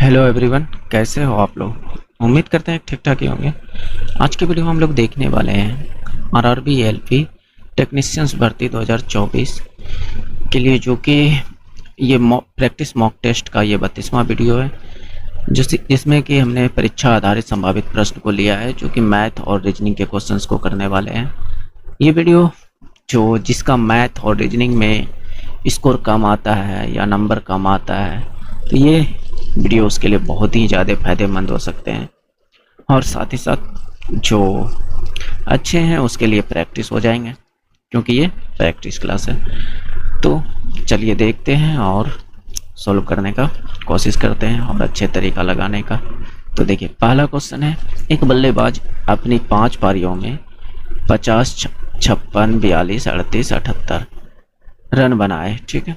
Hello everyone, कैसे हो आप लोग। उम्मीद करते हैं ठीक ठाक ही होंगे। आज के वीडियो में हम लोग देखने वाले हैं आरआरबी एलपी टेक्नीशियंस भर्ती 2024 के लिए, जो कि ये प्रैक्टिस मॉक टेस्ट का ये 32वां वीडियो है, जिसमें कि हमने परीक्षा आधारित संभावित प्रश्न को लिया है, जो कि मैथ और रीजनिंग के क्वेश्चंस को करने वाले हैं। ये वीडियो जिसका मैथ और रीजनिंग में स्कोर कम आता है या नंबर कम आता है, तो ये वीडियो उसके लिए बहुत ही ज़्यादा फायदेमंद हो सकते हैं। और साथ ही साथ जो अच्छे हैं उसके लिए प्रैक्टिस हो जाएंगे, क्योंकि ये प्रैक्टिस क्लास है। तो चलिए देखते हैं और सॉल्व करने का कोशिश करते हैं और अच्छे तरीका लगाने का। तो देखिए, पहला क्वेश्चन है, एक बल्लेबाज अपनी 5 पारियों में 50, 56, 42, 38, 78 रन बनाए। ठीक है,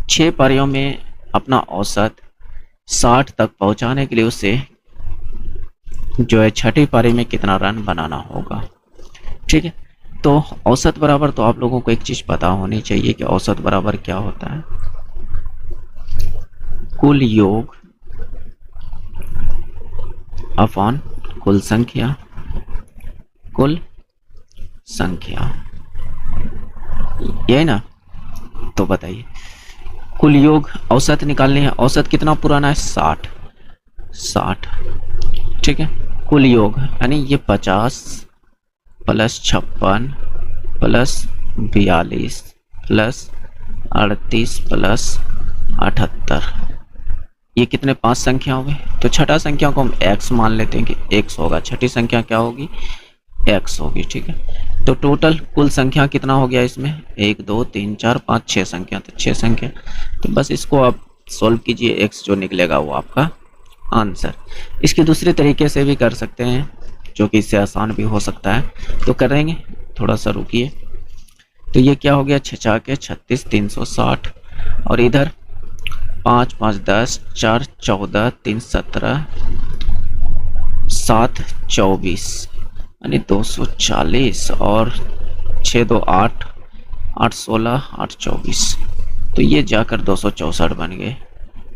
6 पारियों में अपना औसत 60 तक पहुंचाने के लिए उसे जो है छठी पारी में कितना रन बनाना होगा। ठीक है, तो औसत बराबर, तो आप लोगों को एक चीज पता होनी चाहिए कि औसत बराबर क्या होता है। कुल योग अपॉन कुल संख्या, कुल संख्या, ये ना। तो बताइए, कुल योग औसत निकालनी है। औसत कितना पुराना है? 60। ठीक है, कुल योग यानी ये 50 प्लस 56 प्लस 42 प्लस 38 प्लस 78, ये कितने? 5 संख्या हो गए। तो छठा संख्या को हम x मान लेते हैं कि x होगा। छठी संख्या क्या होगी? x होगी। ठीक है, तो टोटल कुल संख्या कितना हो गया इसमें? 1 2 3 4 5 6 संख्या, तो 6 संख्या। तो बस इसको आप सॉल्व कीजिए, x जो निकलेगा वो आपका आंसर। इसके दूसरे तरीके से भी कर सकते हैं, जो कि इससे आसान भी हो सकता है, तो करेंगे। थोड़ा सा रुकिए। तो ये क्या हो गया? 6 के 36, 360, और इधर 5 5 10, 4 14, 3 17, 7 24 यानी 240, और 6 2 8, 8 16, 8 24, तो ये जाकर 264 बन गए।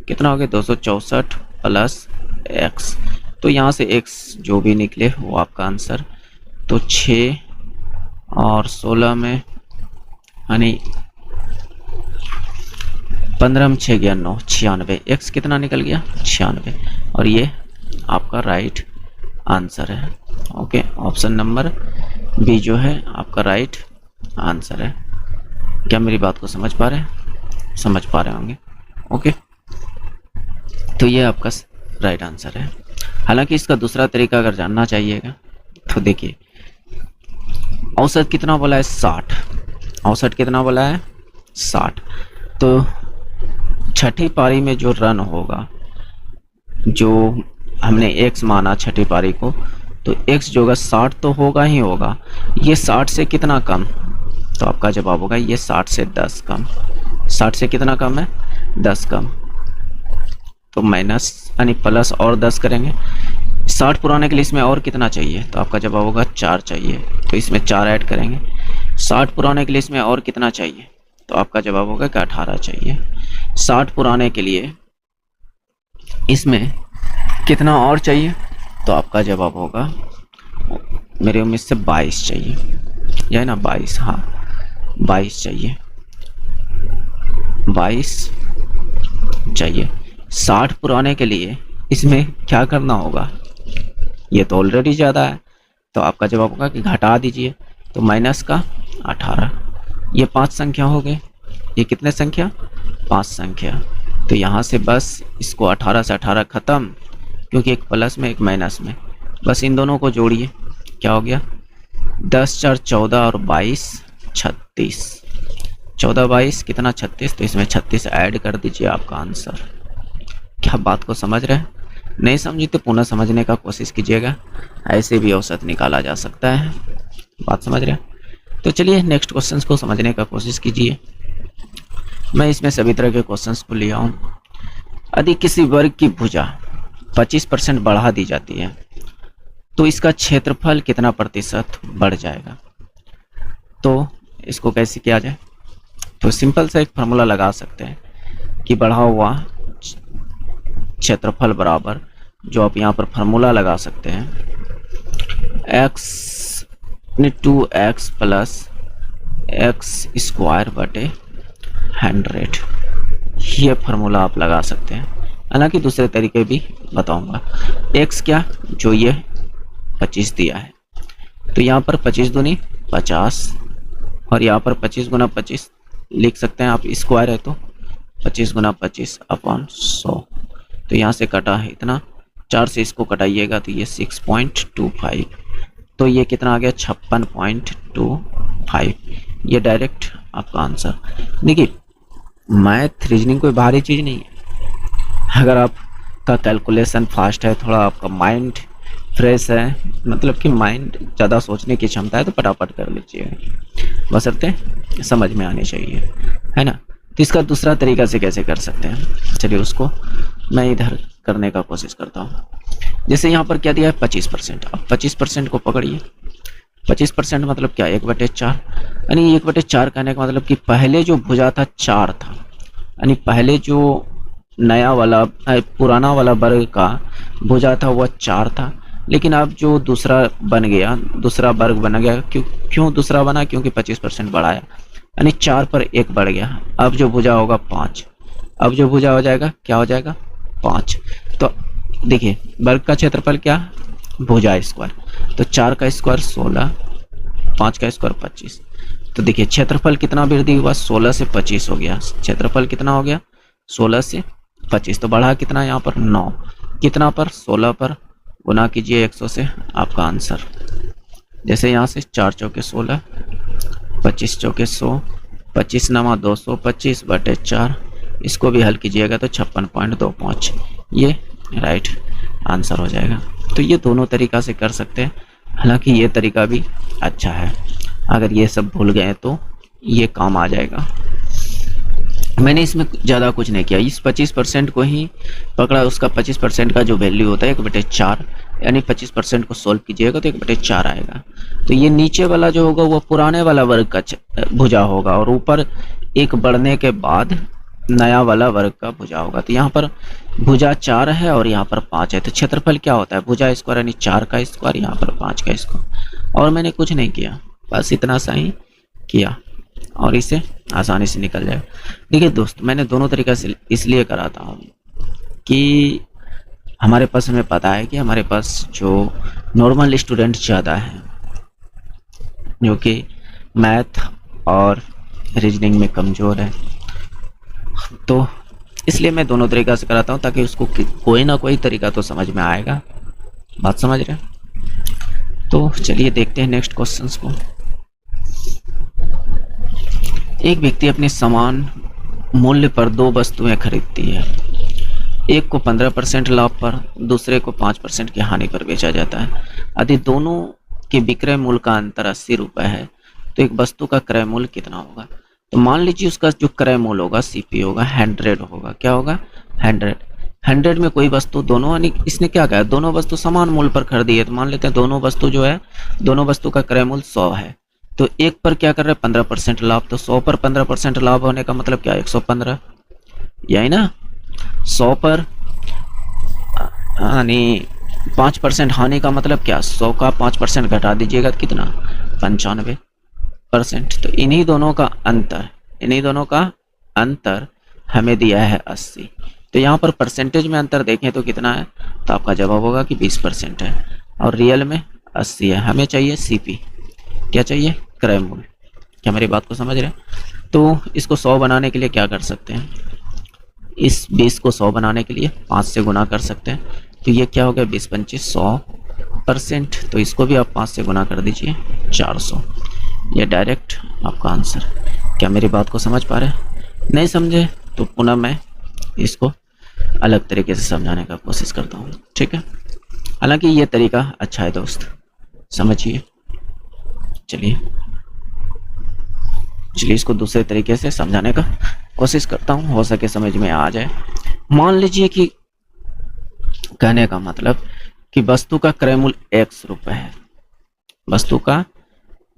कितना हो गया? 264 प्लस x, तो यहाँ से x जो भी निकले वो आपका आंसर। तो 6 और 16 में यानी 15 में 6 गया 9, 96। x कितना निकल गया? 96, और ये आपका राइट आंसर है। ओके, ऑप्शन नंबर बी जो है आपका राइट आंसर है। क्या मेरी बात को समझ पा रहे हैं? समझ पा रहे होंगे। ओके, तो ये आपका राइट आंसर है। हालांकि इसका दूसरा तरीका अगर जानना चाहिएगा तो देखिए, औसत कितना बोला है? 60। औसत कितना बोला है? 60। तो छठी पारी में जो रन होगा, जो हमने x माना छठी पारी को, तो x जो होगा 60 तो होगा ही होगा। ये 60 से कितना कम? तो आपका जवाब होगा ये 60 से 10 कम। 60 से कितना कम है? 10 कम। तो माइनस यानी प्लस और 10 करेंगे। 60 पुराने के लिए इसमें और कितना चाहिए? तो आपका जवाब होगा 4 चाहिए, तो इसमें 4 ऐड करेंगे। 60 पुराने के लिए इसमें और कितना चाहिए? तो आपका जवाब होगा कि 18 चाहिए। 60 पुराने के लिए इसमें कितना और चाहिए? तो आपका जवाब होगा, मेरे उम्मीद से 22 चाहिए, यह है ना 22। हाँ, 22 चाहिए, 22 चाहिए। 60 पुराने के लिए इसमें क्या करना होगा? ये तो ऑलरेडी ज़्यादा है, तो आपका जवाब होगा कि घटा दीजिए, तो माइनस का 18। ये 5 संख्या हो गए। ये कितने संख्या? 5 संख्या। तो यहाँ से बस इसको 18 से 18 ख़त्म, क्योंकि एक प्लस में एक माइनस में, बस इन दोनों को जोड़िए। क्या हो गया? 10 4 14 और 22 36। 14 22 कितना? 36, तो इसमें 36 ऐड कर दीजिए, आपका आंसर। क्या बात को समझ रहे हैं? नहीं समझी तो पुनः समझने का कोशिश कीजिएगा, ऐसे भी औसत निकाला जा सकता है। बात समझ रहे हैं? तो चलिए नेक्स्ट क्वेश्चन को समझने का कोशिश कीजिए। मैं इसमें सभी तरह के क्वेश्चंस को लिया हूँ। यदि किसी वर्ग की भुजा 25% बढ़ा दी जाती है, तो इसका क्षेत्रफल कितना प्रतिशत बढ़ जाएगा? तो इसको कैसे किया जाए? तो सिंपल सा एक फार्मूला लगा सकते हैं कि बढ़ा हुआ क्षेत्रफल बराबर, जो आप यहाँ पर फार्मूला लगा सकते हैं, x 2x plus x square बटे 100, ये फार्मूला आप लगा सकते हैं। हालांकि दूसरे तरीके भी बताऊंगा। x क्या, जो ये 25 दिया है, तो यहाँ पर 25 दूनी 50 और यहाँ पर 25 गुना 25 लिख सकते हैं आप, स्क्वायर है तो 25 गुना 25 अपॉन 100। तो यहाँ से कटा है इतना, 4 से इसको कटाइएगा तो ये 6.25, तो ये कितना आ गया 56.25। ये डायरेक्ट आपका आंसर। देखिए मैथ रीजनिंग कोई भारी चीज़ नहीं है, अगर आपका कैलकुलेशन फास्ट है, थोड़ा आपका माइंड फ्रेश है, मतलब कि माइंड ज़्यादा सोचने की क्षमता है, तो फटाफट कर लीजिएगा, बशर्ते समझ में आनी चाहिए, है ना। तो इसका दूसरा तरीका से कैसे कर सकते हैं, चलिए उसको मैं इधर करने का कोशिश करता हूँ। जैसे यहाँ पर क्या दिया है 25%, अब 25% को पकड़िए। 25% मतलब क्या, 1/4, यानी 1/4 कहने का मतलब कि पहले जो भुजा था 4 था, यानी पहले जो नया वाला पुराना वाला वर्ग का भुजा था वह 4 था, लेकिन अब जो दूसरा बन गया, दूसरा वर्ग बन गया, क्यों दूसरा बना, क्योंकि 25% बढ़ाया, यानी 4 पर 1 बढ़ गया। अब जो भुजा होगा 5, अब जो भुजा हो जाएगा क्या हो जाएगा 5। तो देखिए वर्ग का क्षेत्रफल क्या, भुजा स्क्वायर, तो 4 का स्क्वायर 16, 5 का स्क्वायर 25। तो देखिए क्षेत्रफल कितना वृद्धि हुआ, 16 से 25 हो गया, क्षेत्रफल कितना हो गया 16 से 25, तो बढ़ा कितना यहाँ पर 9, कितना पर 16 पर, गुना कीजिए 100 से, आपका आंसर। जैसे यहाँ से 4 चौके 16, 25 चौके 100, 25 नमा 225 बटे 4, इसको भी हल कीजिएगा तो 56.25, ये राइट आंसर हो जाएगा। तो ये दोनों तरीका से कर सकते हैं, हालांकि ये तरीका भी अच्छा है, अगर ये सब भूल गए तो ये काम आ जाएगा। मैंने इसमें ज़्यादा कुछ नहीं किया, इस 25% को ही पकड़ा, उसका 25% का जो वैल्यू होता है 1/4, यानी 25% को सोल्व कीजिएगा तो 1/4 आएगा। तो ये नीचे वाला जो होगा वो पुराने वाला वर्ग का भुजा होगा, और ऊपर एक बढ़ने के बाद नया वाला वर्ग का भुजा होगा। तो यहाँ पर भुजा 4 है और यहाँ पर 5 है, तो क्षेत्रफल क्या होता है, भुजा स्क्वायर यानी 4 का स्क्वायर, यहाँ पर 5 का स्क्वायर। और मैंने कुछ नहीं किया, बस इतना सा ही किया और इसे आसानी से निकल जाएगा। देखिए दोस्त, मैंने दोनों तरीक़े से इसलिए कराता हूँ कि हमारे पास, हमें पता है कि हमारे पास जो नॉर्मल स्टूडेंट ज़्यादा हैं, जो कि मैथ और रीजनिंग में कमज़ोर है, तो इसलिए मैं दोनों तरीक़ा से कराता हूँ, ताकि उसको कोई ना कोई तरीका तो समझ में आएगा। बात समझ रहे हैं? तो चलिए देखते हैं नेक्स्ट क्वेश्चंस को। एक व्यक्ति अपने समान मूल्य पर 2 वस्तुएं खरीदती है, एक को 15% लाभ पर, दूसरे को 5% की हानि पर बेचा जाता है। यदि दोनों के विक्रय मूल्य का अंतर 80 रुपये है, तो एक वस्तु का क्रय मूल्य कितना होगा। तो मान लीजिए उसका जो क्रय मूल्य होगा सीपी होगा 100 होगा, क्या होगा 100 में कोई वस्तु दोनों, यानी इसने क्या कहा, दोनों वस्तु समान मूल्य पर खरीदी है, तो मान लेते हैं दोनों वस्तु जो है, दोनों वस्तु का क्रय मूल्य 100 है, तो एक पर क्या कर रहे हैं 15% लाभ, तो 100 पर 15% लाभ होने का मतलब क्या 115, यही ना। 100 पर यानी 5% हानि का मतलब क्या, 100 का 5% घटा दीजिएगा तो कितना 95%। तो इन्हीं दोनों का अंतर हमें दिया है 80। तो यहाँ पर परसेंटेज में अंतर देखें तो कितना है, तो आपका जवाब होगा कि 20% है, और रियल में 80 है। हमें चाहिए सीपी, क्या चाहिए क्रय मूल्य। क्या मेरी बात को समझ रहे हैं? तो इसको 100 बनाने के लिए क्या कर सकते हैं, इस 20 को 100 बनाने के लिए 5 से गुना कर सकते हैं, तो ये क्या हो गया 20 25 100%, तो इसको भी आप 5 से गुना कर दीजिए 400, ये डायरेक्ट आपका आंसर। क्या मेरी बात को समझ पा रहे हैं? नहीं समझे तो पुनः मैं इसको अलग तरीके से समझाने का कोशिश करता हूँ, ठीक है। हालांकि ये तरीका अच्छा है दोस्त, समझिए। चलिए इसको दूसरे तरीके से समझाने का कोशिश करता हूँ, हो सके समझ में आ जाए। मान लीजिए कि कहने का मतलब कि वस्तु का क्रय मूल्य 100 रुपये है, वस्तु का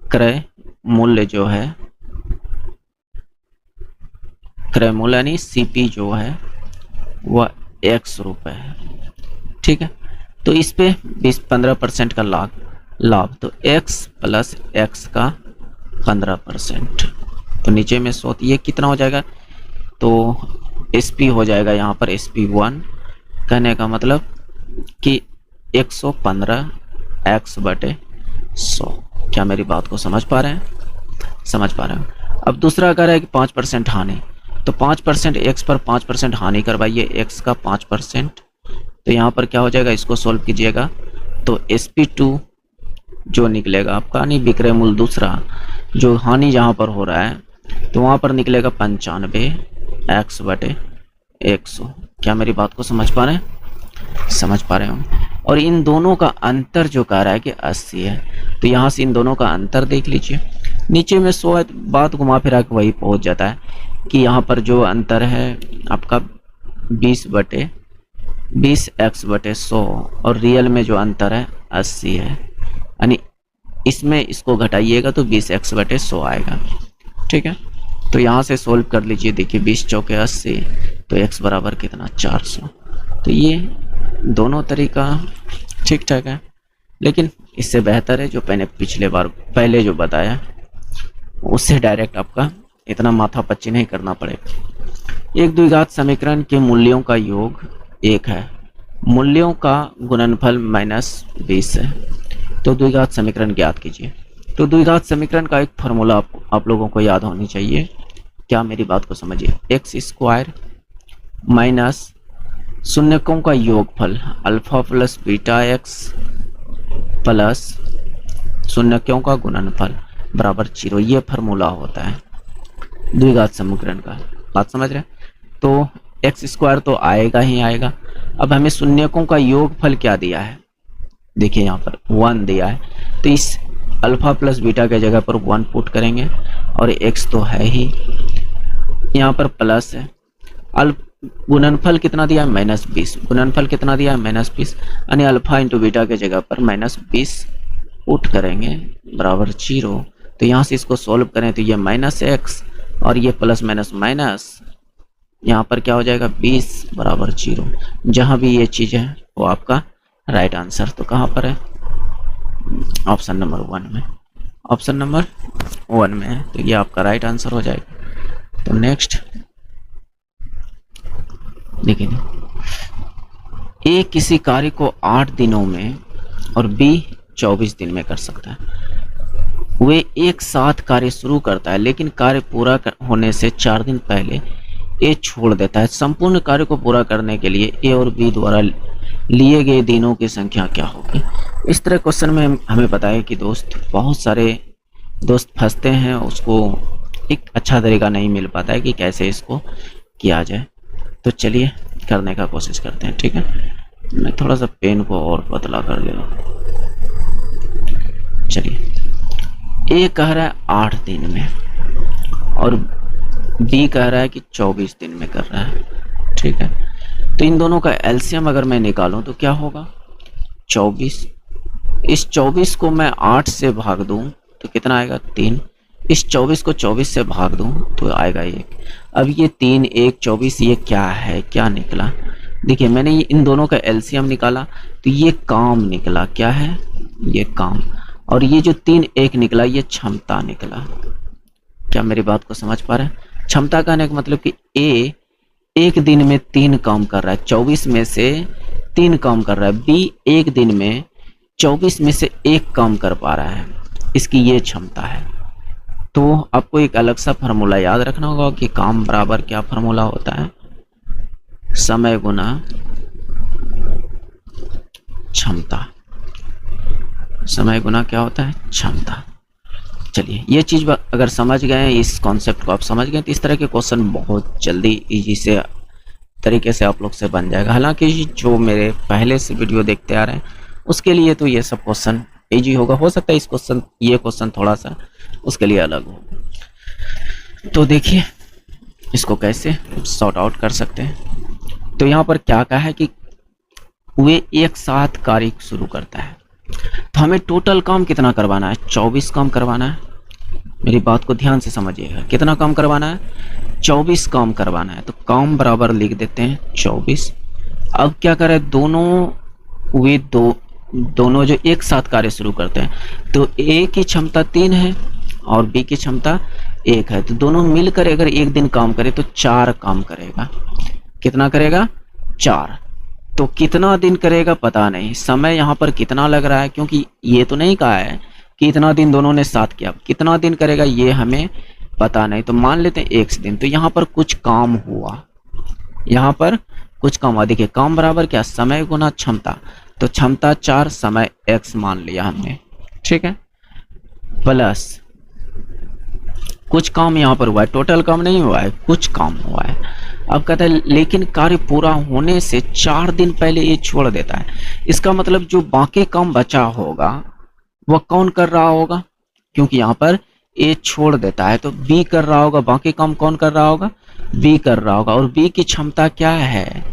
क्रय मूल्य जो है, क्रय मूल्य यानी सीपी जो है वह x रुपए है। ठीक है, तो इस पे 15% का लाभ तो x प्लस x का 15%, तो नीचे में 100, ये कितना हो जाएगा, तो SP हो जाएगा यहाँ पर SP1, कहने का मतलब कि 115x/100। क्या मेरी बात को समझ पा रहे हैं? समझ पा रहे हैं। अब दूसरा कह रहा है कि 5% हानि, तो 5% x पर 5% हानि करवाइए, x का 5%, तो यहाँ पर क्या हो जाएगा, इसको सोल्व कीजिएगा तो SP2 जो निकलेगा आपका, यानी विक्रय मूल्य दूसरा जो हानि जहाँ पर हो रहा है, तो वहाँ पर निकलेगा 95x/100। क्या मेरी बात को समझ पा रहे हैं? समझ पा रहे हो? और इन दोनों का अंतर जो कह रहा है कि 80 है, तो यहाँ से इन दोनों का अंतर देख लीजिए, नीचे में 100 है, बात घुमा फिरा के वही पहुँच जाता है कि यहाँ पर जो अंतर है आपका 20x/100 और रियल में जो अंतर है 80 है, यानी इसमें इसको घटाइएगा तो 20x/100 आएगा। ठीक है, तो यहाँ से सोल्व कर लीजिए, देखिए 20 चौके 80, तो x बराबर कितना, 400। तो ये दोनों तरीका ठीक ठाक है, लेकिन इससे बेहतर है जो मैंने पहले जो बताया, उससे डायरेक्ट आपका इतना माथापच्ची नहीं करना पड़ेगा। एक द्विघात समीकरण के मूल्यों का योग 1 है, मूल्यों का गुणनफल -20 है, तो द्विघात समीकरण ज्ञात कीजिए। तो द्विघात समीकरण का एक फॉर्मूला आप लोगों को याद होनी चाहिए। क्या मेरी बात को समझिए, x² माइनस शून्यकों का योगफल alpha plus beta x plus शून्यकों का गुणनफल बराबर 0, ये फार्मूला होता है द्विघात समीकरण का। बात समझ रहे हैं? तो x² तो आएगा ही आएगा। अब हमें शून्यकों का योगफल क्या दिया है, देखिए यहाँ पर 1 दिया है, तो इस अल्फा प्लस बीटा के जगह पर 1 पुट करेंगे, और x तो है ही, यहाँ पर प्लस है, गुणनफल कितना दिया है, -20, गुणनफल कितना दिया है, -20, यानी अल्फा इंटू बीटा के जगह पर -20 पुट करेंगे बराबर 0। तो यहाँ से इसको सोल्व करें तो ये -x और ये प्लस माइनस माइनस, यहाँ पर क्या हो जाएगा, 20 बराबर 0। जहाँ भी ये चीज़ है वो आपका राइट आंसर तो कहाँ पर है, ऑप्शन नंबर 1 में, ऑप्शन नंबर 1 में है, तो ये आपका राइट आंसर हो जाएगा। तो नेक्स्ट देखिए, ए किसी कार्य को 8 दिनों में और बी 24 दिन में कर सकता है। वे एक साथ कार्य शुरू करता है, लेकिन कार्य पूरा होने से 4 दिन पहले ए छोड़ देता है। संपूर्ण कार्य को पूरा करने के लिए ए और बी द्वारा लिए गए दिनों की संख्या क्या होगी। इस तरह क्वेश्चन में हमें पता है कि दोस्त बहुत सारे दोस्त फंसते हैं, उसको एक अच्छा तरीका नहीं मिल पाता है कि कैसे इसको किया जाए। तो चलिए करने का कोशिश करते हैं। ठीक है, मैं थोड़ा सा पेन को और पतला कर दे रहा हूँ। चलिए, ए कह रहा है 8 दिन में और बी कह रहा है कि 24 दिन में कर रहा है। ठीक है, तो इन दोनों का एलसीएम अगर मैं निकालूं तो क्या होगा, 24। इस 24 को मैं 8 से भाग दूं तो कितना आएगा, 3। इस 24 को 24 से भाग दूं तो आएगा 1। अब ये 3 1 24 ये क्या है, क्या निकला, देखिए मैंने इन दोनों का एलसीएम निकाला तो ये काम निकला। क्या है, ये काम। और ये जो 3 1 निकला ये क्षमता निकला। क्या मेरी बात को समझ पा रहे हैं? क्षमता कहने का मतलब कि ए एक दिन में 3 काम कर रहा है, 24 में से 3 काम कर रहा है। बी एक दिन में 24 में से 1 काम कर पा रहा है, इसकी ये क्षमता है। तो आपको एक अलग सा फार्मूला याद रखना होगा कि काम बराबर क्या फार्मूला होता है, समय गुना क्षमता। समय गुना क्या होता है, क्षमता। चलिए, ये चीज़ अगर समझ गए, इस कॉन्सेप्ट को आप समझ गए, तो इस तरह के क्वेश्चन बहुत जल्दी इजी से तरीके से आप लोग से बन जाएगा। हालांकि जो मेरे पहले से वीडियो देखते आ रहे हैं उसके लिए तो ये सब क्वेश्चन इजी होगा। हो सकता है ये क्वेश्चन थोड़ा सा उसके लिए अलग हो। तो देखिए इसको कैसे सॉर्ट आउट कर सकते हैं। तो यहाँ पर क्या कहा है कि वे एक साथ कार्य शुरू करता है, तो हमें टोटल काम कितना करवाना है, 24 काम करवाना है। मेरी बात को ध्यान से समझिएगा, कितना काम करवाना है, 24 काम करवाना है। तो काम बराबर लिख देते हैं 24, अब क्या करें, दोनों जो एक साथ कार्य शुरू करते हैं, तो ए की क्षमता 3 है और बी की क्षमता 1 है, तो दोनों मिलकर अगर एक दिन काम करे तो 4 काम करेगा। कितना करेगा? 4। तो कितना दिन करेगा पता नहीं, समय यहाँ पर कितना लग रहा है, क्योंकि ये तो नहीं कहा है कि इतना दिन दोनों ने साथ किया, कितना दिन करेगा ये हमें पता नहीं, तो मान लेते हैं x दिन। तो यहाँ पर कुछ काम हुआ, यहाँ पर कुछ काम हुआ। देखिए काम बराबर क्या, समय गुना क्षमता, तो क्षमता 4, समय x मान लिया हमने, ठीक है, प्लस कुछ काम यहाँ पर हुआ है, टोटल काम नहीं हुआ है, कुछ काम हुआ है। अब कहता है लेकिन कार्य पूरा होने से 4 दिन पहले ये छोड़ देता है। इसका मतलब जो बाकी काम बचा होगा वह कौन कर रहा होगा, क्योंकि यहाँ पर ए छोड़ देता है तो बी कर रहा होगा, बाकी काम कौन कर रहा होगा, बी कर रहा होगा। और बी की क्षमता क्या है,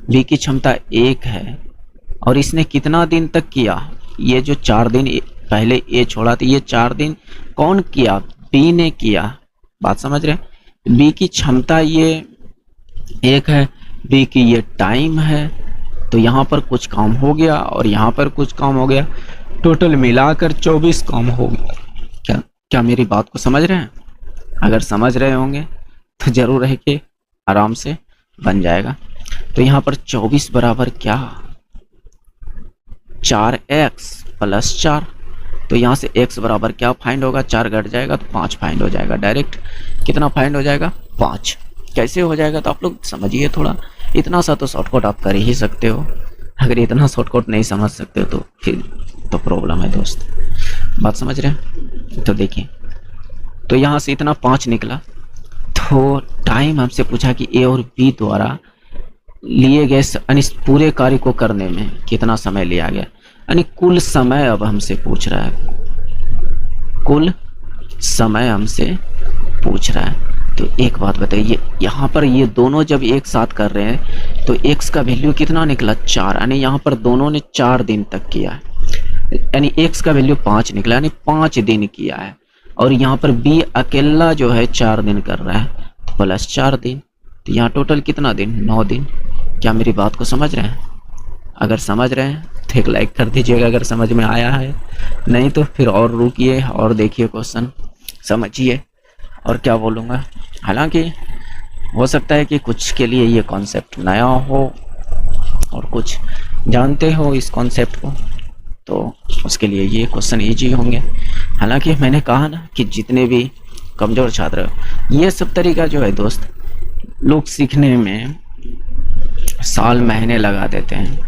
बी की क्षमता 1 है, और इसने कितना दिन तक किया, ये जो 4 दिन पहले ए छोड़ा था, ये 4 दिन कौन किया, बी ने किया। बात समझ रहे हैं, बी की क्षमता ये 1 है, बी की ये टाइम है, तो यहाँ पर कुछ काम हो गया और यहाँ पर कुछ काम हो गया, टोटल मिलाकर 24 काम हो गया। क्या मेरी बात को समझ रहे हैं? अगर समझ रहे होंगे तो जरूर है कि आराम से बन जाएगा। तो यहाँ पर 24 बराबर क्या, 4x प्लस 4, तो यहाँ से x बराबर क्या फाइंड होगा, 4 घट जाएगा तो 5 फाइंड हो जाएगा। डायरेक्ट कितना फाइंड हो जाएगा, 5। कैसे हो जाएगा तो आप लोग समझिए थोड़ा, इतना सा तो शॉर्टकट आप कर ही सकते हो, अगर इतना शॉर्टकट नहीं समझ सकते हो तो फिर तो प्रॉब्लम है दोस्त। बात समझ रहे हैं? तो देखिए, तो यहाँ से इतना 5 निकला, तो टाइम हमसे पूछा कि ए और बी द्वारा लिए गए यानी पूरे कार्य को करने में कितना समय लिया गया, यानी कुल समय अब हमसे पूछ रहा है, कुल समय हमसे पूछ रहा है। तो एक बात बताइए, यहाँ पर ये दोनों जब एक साथ कर रहे हैं तो x का वैल्यू कितना निकला, 4, यानी यहाँ पर दोनों ने 4 दिन तक किया है, यानी x का वैल्यू 5 निकला, यानी 5 दिन किया है। और यहाँ पर b अकेला जो है 4 दिन कर रहा है, प्लस 4 दिन, तो यहाँ टोटल कितना दिन, 9 दिन। क्या मेरी बात को समझ रहे हैं? अगर समझ रहे हैं तो एक लाइक कर दीजिएगा अगर समझ में आया है, नहीं तो फिर और रुकिए और देखिए क्वेश्चन, समझिए। और क्या बोलूँगा, हालांकि हो सकता है कि कुछ के लिए ये कॉन्सेप्ट नया हो और कुछ जानते हो इस कॉन्सेप्ट को, तो उसके लिए ये क्वेश्चन ईजी होंगे। हालांकि मैंने कहा ना कि जितने भी कमज़ोर छात्र हो, ये सब तरीका जो है दोस्त, लोग सीखने में साल महीने लगा देते हैं।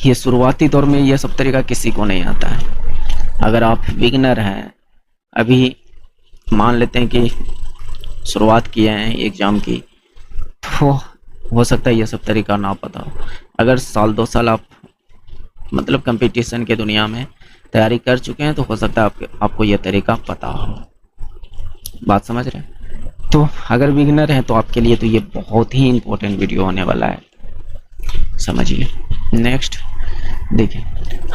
ये शुरुआती दौर में ये सब तरीका किसी को नहीं आता है। अगर आप बिगिनर हैं, अभी मान लेते हैं कि शुरुआत किए हैं एग्ज़ाम की, तो हो सकता है ये सब तरीका ना पता हो। अगर साल 2 साल आप मतलब कंपटीशन के दुनिया में तैयारी कर चुके हैं तो हो सकता है आपको ये तरीका पता हो। बात समझ रहे हैं? तो अगर बिगिनर हैं तो आपके लिए तो ये बहुत ही इम्पोर्टेंट वीडियो होने वाला है, समझिए। नेक्स्ट देखिए,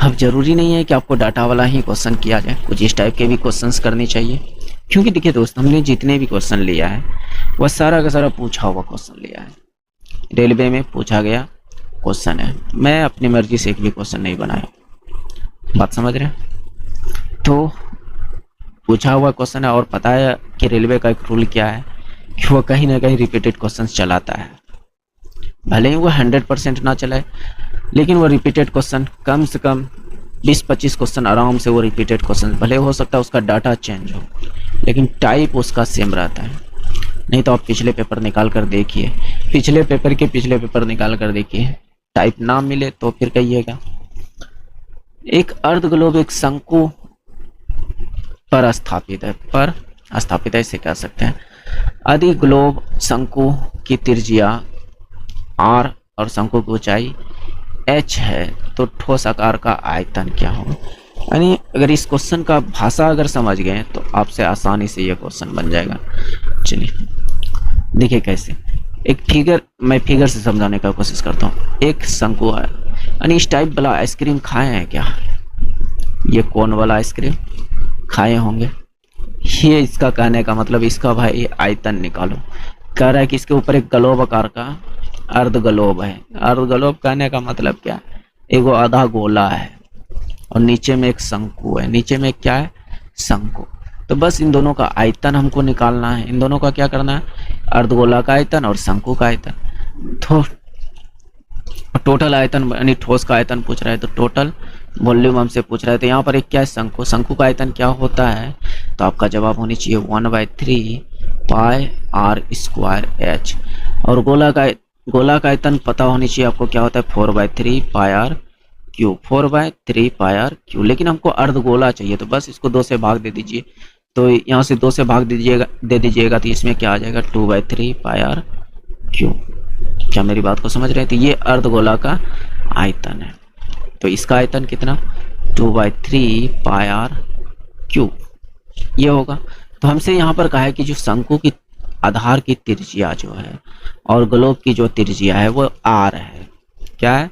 अब ज़रूरी नहीं है कि आपको डाटा वाला ही क्वेश्चन किया जाए, कुछ इस टाइप के भी क्वेश्चंस करने चाहिए, क्योंकि देखिए दोस्त, हमने जितने भी क्वेश्चन लिया है वह सारा का सारा पूछा हुआ क्वेश्चन लिया है, रेलवे में पूछा गया क्वेश्चन है। मैं अपनी मर्जी से एक भी क्वेश्चन नहीं बनाया। बात समझ रहे हैं? तो पूछा हुआ क्वेश्चन है, और पता है कि रेलवे का एक रूल क्या है कि वह कहीं ना कहीं रिपीटेड क्वेश्चन चलाता है, भले ही वो 100% ना चलाए, लेकिन वो रिपीटेड क्वेश्चन कम से कम 20-25 क्वेश्चन आराम से वो रिपीटेड क्वेश्चन, भले हो सकता है उसका डाटा चेंज हो लेकिन टाइप उसका सेम रहता है। नहीं तो आप पिछले पेपर निकाल कर देखिए, पिछले पेपर के पिछले पेपर निकाल कर देखिए, टाइप ना मिले तो फिर कहिएगा। एक अर्ध ग्लोब एक शंकु पर स्थापित है, पर स्थापित है इसे कह सकते हैं। अधि ग्लोब शंकु की त्रिज्या r और शंकु की ऊंचाई h है, तो ठोस आकार का आयतन क्या होगा। यानी अगर इस क्वेश्चन का भाषा अगर समझ गए तो आपसे आसानी से ये क्वेश्चन बन जाएगा। चलिए देखिए कैसे, एक फिगर, मैं फिगर से समझाने का कोशिश करता हूँ। एक शंकु है, यानी इस टाइप वाला आइसक्रीम खाए हैं क्या, ये कौन वाला आइसक्रीम खाए होंगे। ये इसका कहने का मतलब, इसका भाई आयतन निकालो। कह रहा है कि इसके ऊपर एक ग्लोब आकार का अर्धगलोब है। अर्धगलोब कहने का मतलब क्या है, एगो आधा गोला है और नीचे में एक शंकु है। नीचे में क्या है, शंकु। तो बस इन दोनों का आयतन हमको निकालना है। इन दोनों का क्या करना है, अर्धगोला का आयतन और शंकु का आयतन। तो टोटल आयतन यानी ठोस का आयतन पूछ रहा है, तो टोटल वॉल्यूम हमसे पूछ रहा है। तो यहाँ पर एक क्या है, शंकु। शंकु का आयतन क्या होता है, तो आपका जवाब होनी चाहिए 1/3 पाई आर स्क्वायर एच। और गोला का आयतन पता होनी चाहिए आपको, क्या होता है 4/3 pi R cube. 4/3 pi R cube. लेकिन हमको अर्धगोला चाहिए, तो बस इसको 2 से भाग दे दीजिए। तो यहाँ से 2 से भाग दे दीजिएगा तो इसमें क्या आ जाएगा 2/3 पाई आर क्यू। क्या मेरी बात को समझ रहे हैं। तो ये अर्धगोला का आयतन है। तो इसका आयतन कितना 2/3 पाई आर क्यू ये होगा। तो हमसे यहाँ पर कहा है कि जो शंकु की आधार की त्रिज्या जो है और ग्लोब की जो त्रिज्या है वो आर है। क्या है,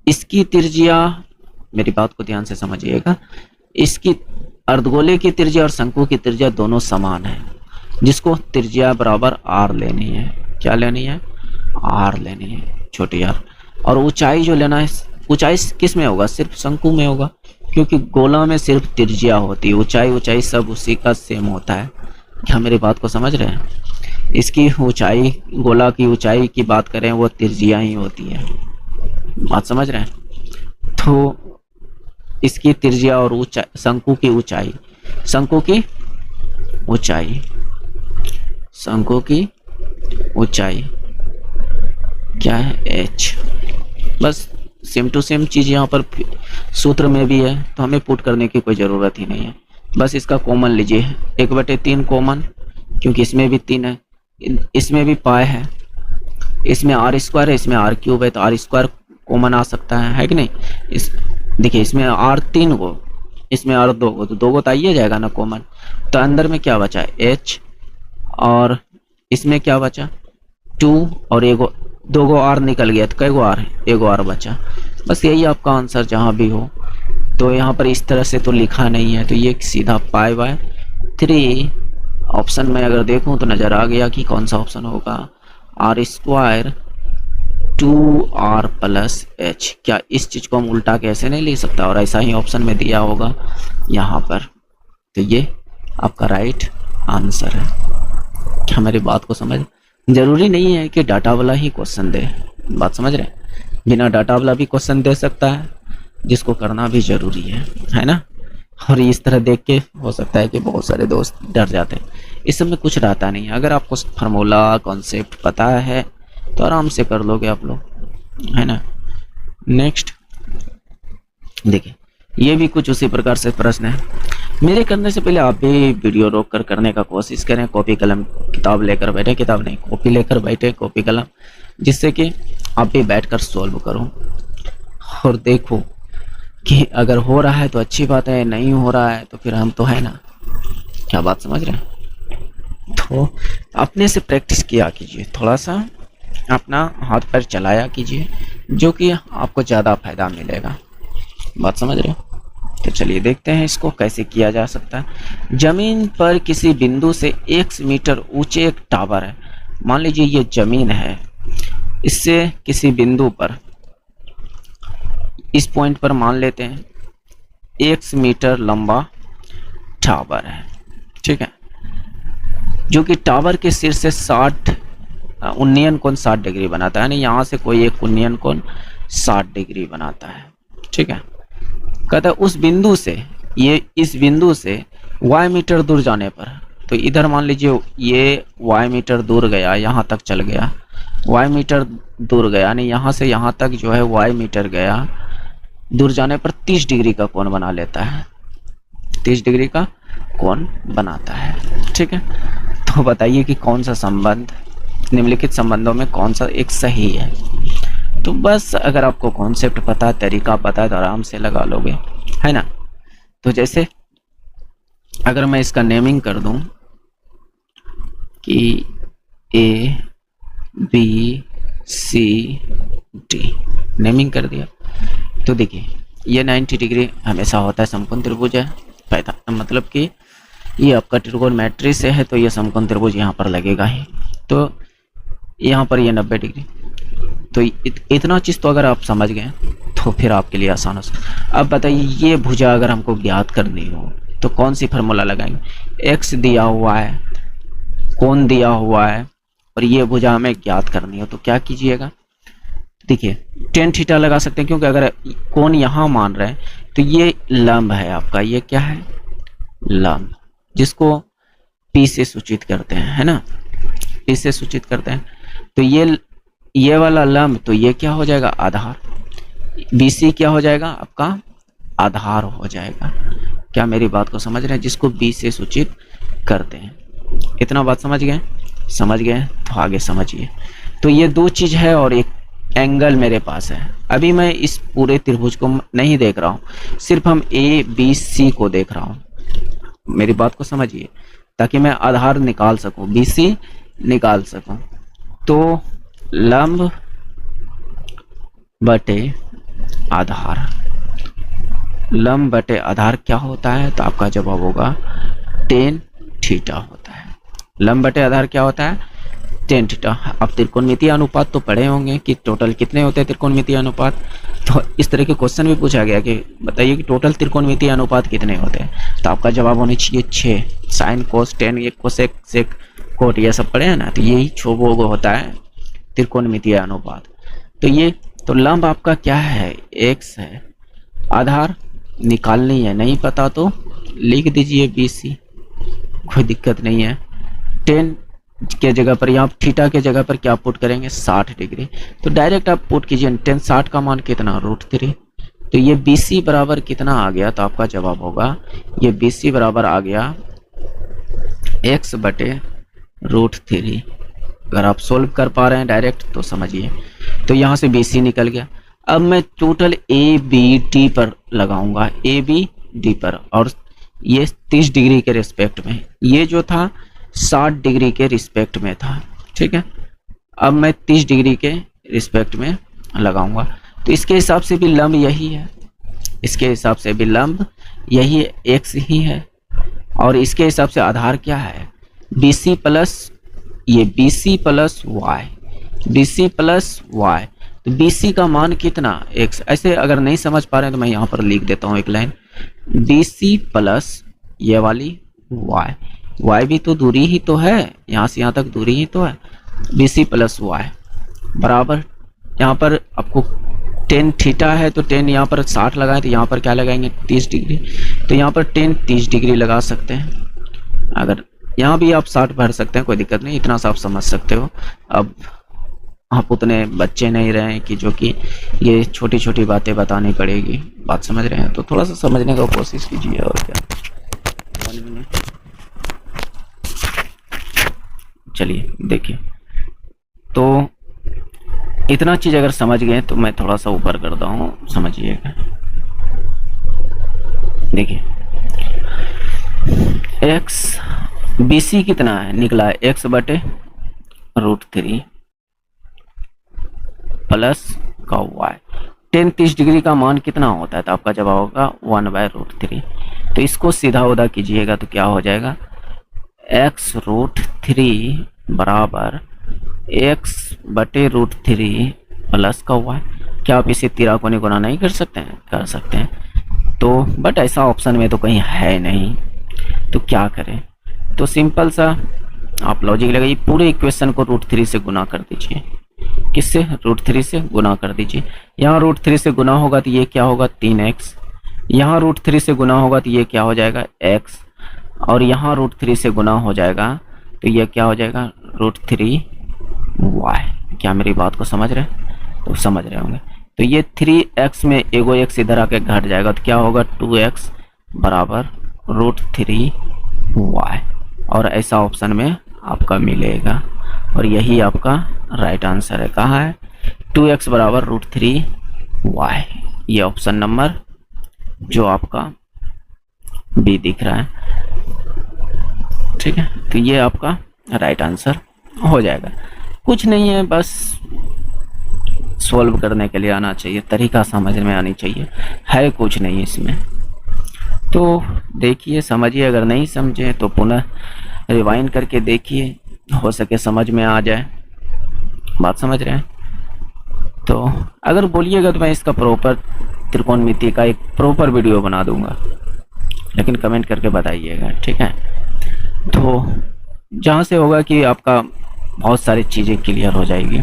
इसकी त्रिज्या, मेरी बात को ध्यान से समझिएगा, इसकी अर्धगोले की त्रिज्या और शंकु की त्रिज्या दोनों समान है, जिसको त्रिज्या बराबर आर लेनी है। क्या लेनी है, आर लेनी है, छोटी आर। और ऊंचाई जो लेना है, ऊंचाई किस में होगा, सिर्फ शंकु में होगा, क्योंकि गोला में सिर्फ त्रिज्या होती है, ऊंचाई सब उसी का सेम होता है। क्या मेरी बात को समझ रहे हैं। इसकी ऊंचाई, गोला की ऊंचाई की बात करें वो त्रिज्या ही होती है, बात समझ रहे हैं। तो इसकी त्रिज्या और ऊंचाई, शंकु की ऊंचाई, शंकु की ऊंचाई क्या है, एच। बस सेम टू सेम चीज यहाँ पर सूत्र में भी है, तो हमें पुट करने की कोई ज़रूरत ही नहीं है। बस इसका कॉमन लीजिए, 1/3 कॉमन, क्योंकि इसमें भी 3 है, इसमें भी पाई है, इसमें आर स्क्वायर है, इसमें आर क्यूब है, तो आर स्क्वायर कॉमन आ सकता है कि नहीं। इस देखिए, इसमें आर 3 गो, इसमें आर 2 गो, तो 2 गो तो आइए जाएगा ना कॉमन। तो अंदर में क्या बचा, एच, और इसमें क्या बचा 2, और 2 गो आर निकल गया, तो कई गो आर है, 1 गो आर बचा। बस यही आपका आंसर जहाँ भी हो। तो यहाँ पर इस तरह से तो लिखा नहीं है, तो ये सीधा π/3 ऑप्शन में अगर देखूं तो नज़र आ गया कि कौन सा ऑप्शन होगा, आर स्क्वायर 2r + h। क्या इस चीज़ को हम उल्टा कैसे नहीं लिख सकता, और ऐसा ही ऑप्शन में दिया होगा यहाँ पर। तो ये आपका राइट आंसर है। क्या मेरी बात को समझ, जरूरी नहीं है कि डाटा वाला ही क्वेश्चन दे, बात समझ रहे हैं। बिना डाटा वाला भी क्वेश्चन दे सकता है, जिसको करना भी जरूरी है ना। और इस तरह देख के हो सकता है कि बहुत सारे दोस्त डर जाते हैं, इस सब में कुछ रहता नहीं है। अगर आपको फार्मूला कॉन्सेप्ट पता है तो आराम से कर लोगे आप लोग, है ना। नेक्स्ट देखिए, ये भी कुछ उसी प्रकार से प्रश्न है। मेरे करने से पहले आप भी वीडियो रोक कर करने का कोशिश करें, कॉपी कलम किताब लेकर बैठे, किताब नहीं कॉपी लेकर बैठे, कॉपी कलम, जिससे कि आप भी बैठकर सॉल्व करो और देखो कि अगर हो रहा है तो अच्छी बात है, नहीं हो रहा है तो फिर हम तो है ना। क्या बात समझ रहे हैं। तो अपने से प्रैक्टिस किया कीजिए, थोड़ा सा अपना हाथ पैर चलाया कीजिए, जो कि आपको ज़्यादा फायदा मिलेगा, बात समझ रहे हो। तो चलिए देखते हैं इसको कैसे किया जा सकता है। जमीन पर किसी बिंदु से 1 मीटर ऊंचे एक टावर है। मान लीजिए ये जमीन है, इससे किसी बिंदु पर, इस पॉइंट पर मान लेते हैं 1 मीटर लंबा टावर है, ठीक है, जो कि टावर के सिर से 60 उन्नयन कोण 60 डिग्री बनाता है, यानी यहाँ से कोई एक उन्नयन कोण 60 डिग्री बनाता है, ठीक है। कहता है उस बिंदु से, ये इस बिंदु से y मीटर दूर जाने पर, तो इधर मान लीजिए ये y मीटर दूर गया, यहाँ तक चल गया, y मीटर दूर गया, यानी यहाँ से यहाँ तक जो है y मीटर गया, दूर जाने पर 30 डिग्री का कोण बना लेता है, 30 डिग्री का कोण बनाता है, ठीक है। तो बताइए कि कौन सा संबंध, निम्नलिखित संबंधों में कौन सा एक सही है। तो बस अगर आपको कॉन्सेप्ट पता है, तरीका पता है, तो आराम से लगा लोगे, है ना। तो जैसे अगर मैं इसका नेमिंग कर दूं कि A B C D, naming कर दिया, तो देखिए ये 90 डिग्री हमेशा होता है, समकोण त्रिभुज है, फायदा मतलब कि ये आपका ट्रिगोनोमेट्री से है, तो ये समकोण त्रिभुज यहाँ पर लगेगा ही। तो यहाँ पर ये 90 डिग्री, तो इतना चीज़ तो अगर आप समझ गए तो फिर आपके लिए आसान हो सकता। अब बताइए, ये भुजा अगर हमको ज्ञात करनी हो तो कौन सी फार्मूला लगाएंगे? एक्स दिया हुआ है, कोण दिया हुआ है, और ये भुजा हमें ज्ञात करनी हो तो क्या कीजिएगा? देखिए टेन थीटा लगा सकते हैं, क्योंकि अगर कोण यहाँ मान रहे हैं तो ये लंब है आपका, ये क्या है? लंब, जिसको पी से सूचित करते हैं, है ना, पी से सूचित करते हैं। तो ये वाला लंब, तो ये क्या हो जाएगा? आधार। BC क्या हो जाएगा? आपका आधार हो जाएगा। क्या मेरी बात को समझ रहे हैं? जिसको B से सूचित करते हैं। इतना बात समझ गए? समझ गए तो आगे समझिए। तो ये दो चीज है और एक एंगल मेरे पास है। अभी मैं इस पूरे त्रिभुज को नहीं देख रहा हूँ, सिर्फ हम ABC को देख रहा हूँ। मेरी बात को समझिए, ताकि मैं आधार निकाल सकूं, BC निकाल सकूं। तो लंब बटे आधार, लंब बटे आधार क्या होता है? तो आपका जवाब होगा टेन थीटा होता है। लंब बटे आधार क्या होता है? Tan theta. आप त्रिकोणमितीय अनुपात तो पढ़े होंगे कि टोटल कितने होते हैं त्रिकोणमितीय अनुपात। तो इस तरह के क्वेश्चन भी पूछा गया कि बताइए कि टोटल त्रिकोणमितीय अनुपात कितने होते हैं, तो आपका जवाब होना चाहिए 6। साइन कोस टेन, ये कोसेक सेक कोट, ये सब पढ़े हैं ना, तो यही छोबोग होता है त्रिकोणमितीय अनुपात। तो ये तो लंब आपका क्या है? x है। आधार निकालनी है, नहीं पता तो लिख दीजिए BC, कोई दिक्कत नहीं है। 10 के जगह पर, यहाँ थीटा के जगह पर क्या पुट करेंगे? 60 डिग्री। तो डायरेक्ट आप पुट कीजिए 10, 60 का मान कितना? √3। तो ये BC बराबर कितना आ गया? तो आपका जवाब होगा, ये BC बराबर आ गया x बटे √3। अगर आप सोल्व कर पा रहे हैं डायरेक्ट तो समझिए। तो यहाँ से BC निकल गया। अब मैं टोटल ABD पर लगाऊंगा, ABD पर, और ये 30 डिग्री के रिस्पेक्ट में, ये जो था 60 डिग्री के रिस्पेक्ट में था, ठीक है। अब मैं 30 डिग्री के रिस्पेक्ट में लगाऊंगा, तो इसके हिसाब से भी लंब यही है, इसके हिसाब से भी लंब यही x ही है, और इसके हिसाब से आधार क्या है? BC प्लस ये BC plus y, BC plus y। तो BC का मान कितना? x। ऐसे अगर नहीं समझ पा रहे हैं तो मैं यहाँ पर लिख देता हूँ एक लाइन, BC प्लस ये वाली y, y भी तो दूरी ही तो है, यहाँ से यहाँ तक दूरी ही तो है, BC प्लस y बराबर, यहाँ पर आपको 10 थीटा है तो 10 यहाँ पर 60 लगाए, तो यहाँ पर क्या लगाएंगे? 30 डिग्री। तो यहाँ पर 10 30 डिग्री लगा सकते हैं। अगर यहाँ भी आप 60 भर सकते हैं, कोई दिक्कत नहीं, इतना सा आप समझ सकते हो। अब आप उतने बच्चे नहीं रहे हैं कि जो कि ये छोटी छोटी बातें बतानी पड़ेगी, बात समझ रहे हैं, तो थोड़ा सा समझने का कोशिश कीजिए। और क्या, 1 मिनट, चलिए देखिए। तो इतना चीज अगर समझ गए तो मैं थोड़ा सा ऊपर करता हूँ, समझिएगा। देखिए x BC कितना है? निकला है x बटे √3 प्लस का y। 10 30 डिग्री का मान कितना होता है? तो आपका जवाब होगा 1/√3। तो इसको सीधा उधा कीजिएगा तो क्या हो जाएगा? x √3 बराबर x बटे √3 प्लस का y। क्या आप इसे तिराकोनी गुना नहीं कर सकते हैं? कर सकते हैं। तो बट ऐसा ऑप्शन में तो कहीं है नहीं, तो क्या करें? तो सिंपल सा आप लॉजिक लगाइए, पूरे इक्वेशन को √3 से गुना कर दीजिए। किससे? √3 से गुना कर दीजिए। यहाँ √3 से गुना होगा तो ये क्या होगा? 3x। यहाँ √3 से गुना होगा तो ये क्या हो जाएगा? x। और यहाँ √3 से गुना हो जाएगा तो ये क्या हो जाएगा? √3y। क्या मेरी बात को समझ रहे हैं? तो समझ रहे होंगे। तो ये 3x में एगो x इधर आके घट जाएगा तो क्या होगा? 2x बराबर √3y। और ऐसा ऑप्शन में आपका मिलेगा, और यही आपका राइट आंसर है। कहाँ है? 2x बराबर √3y। ये ऑप्शन नंबर जो आपका बी दिख रहा है, ठीक है। तो ये आपका राइट आंसर हो जाएगा। कुछ नहीं है, बस सॉल्व करने के लिए आना चाहिए, तरीका समझ में आनी चाहिए, है कुछ नहीं इसमें। तो देखिए, समझिए, अगर नहीं समझे तो पुनः रिवाइंड करके देखिए, हो सके समझ में आ जाए। बात समझ रहे हैं? तो अगर बोलिएगा तो मैं इसका प्रॉपर त्रिकोणमिति का एक प्रॉपर वीडियो बना दूंगा, लेकिन कमेंट करके बताइएगा, ठीक है। तो जहाँ से होगा कि आपका बहुत सारी चीज़ें क्लियर हो जाएगी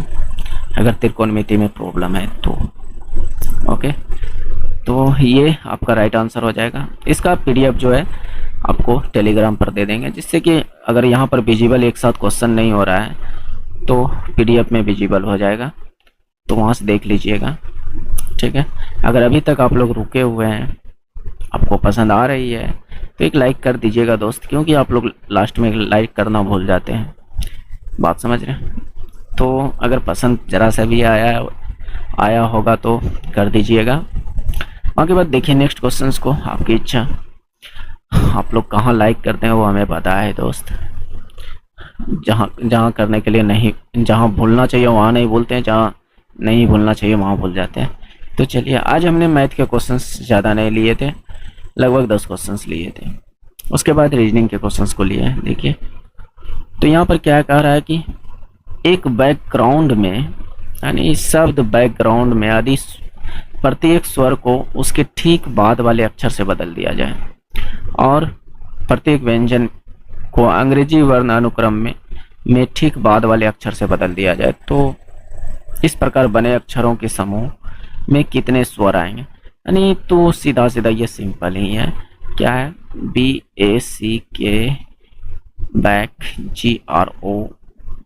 अगर त्रिकोणमिति में प्रॉब्लम है तो। ओके, तो ये आपका राइट आंसर हो जाएगा। इसका पीडीएफ जो है आपको टेलीग्राम पर दे देंगे, जिससे कि अगर यहाँ पर विजिबल एक साथ क्वेश्चन नहीं हो रहा है तो पीडीएफ में विजिबल हो जाएगा, तो वहाँ से देख लीजिएगा, ठीक है। अगर अभी तक आप लोग रुके हुए हैं, आपको पसंद आ रही है, तो एक लाइक कर दीजिएगा दोस्त, क्योंकि आप लोग लास्ट में लाइक करना भूल जाते हैं, बात समझ रहे हैं। तो अगर पसंद ज़रा सा भी आया होगा तो कर दीजिएगा। बाकी बात देखिए नेक्स्ट क्वेश्चंस को, आपकी इच्छा, आप लोग कहाँ लाइक करते हैं वो हमें पता है दोस्त। जहाँ करने के लिए नहीं, जहाँ भूलना चाहिए वहाँ नहीं भूलते हैं, जहाँ नहीं भूलना चाहिए वहाँ भूल जाते हैं। तो चलिए, आज हमने मैथ के क्वेश्चंस ज़्यादा नहीं लिए थे, लगभग 10 क्वेश्चंस लिए थे। उसके बाद रीजनिंग के क्वेश्चंस को लिए हैं। देखिए तो यहाँ पर क्या कह रहा है कि एक बैकग्राउंड में, यानी शब्द बैकग्राउंड में यदि प्रत्येक स्वर को उसके ठीक बाद वाले अक्षर से बदल दिया जाए और प्रत्येक व्यंजन को अंग्रेजी वर्ण अनुक्रम में ठीक बाद वाले अक्षर से बदल दिया जाए, तो इस प्रकार बने अक्षरों के समूह में कितने स्वर आएंगे। यानी तो सीधा सीधा ये सिंपल ही है, क्या है, BACK बैक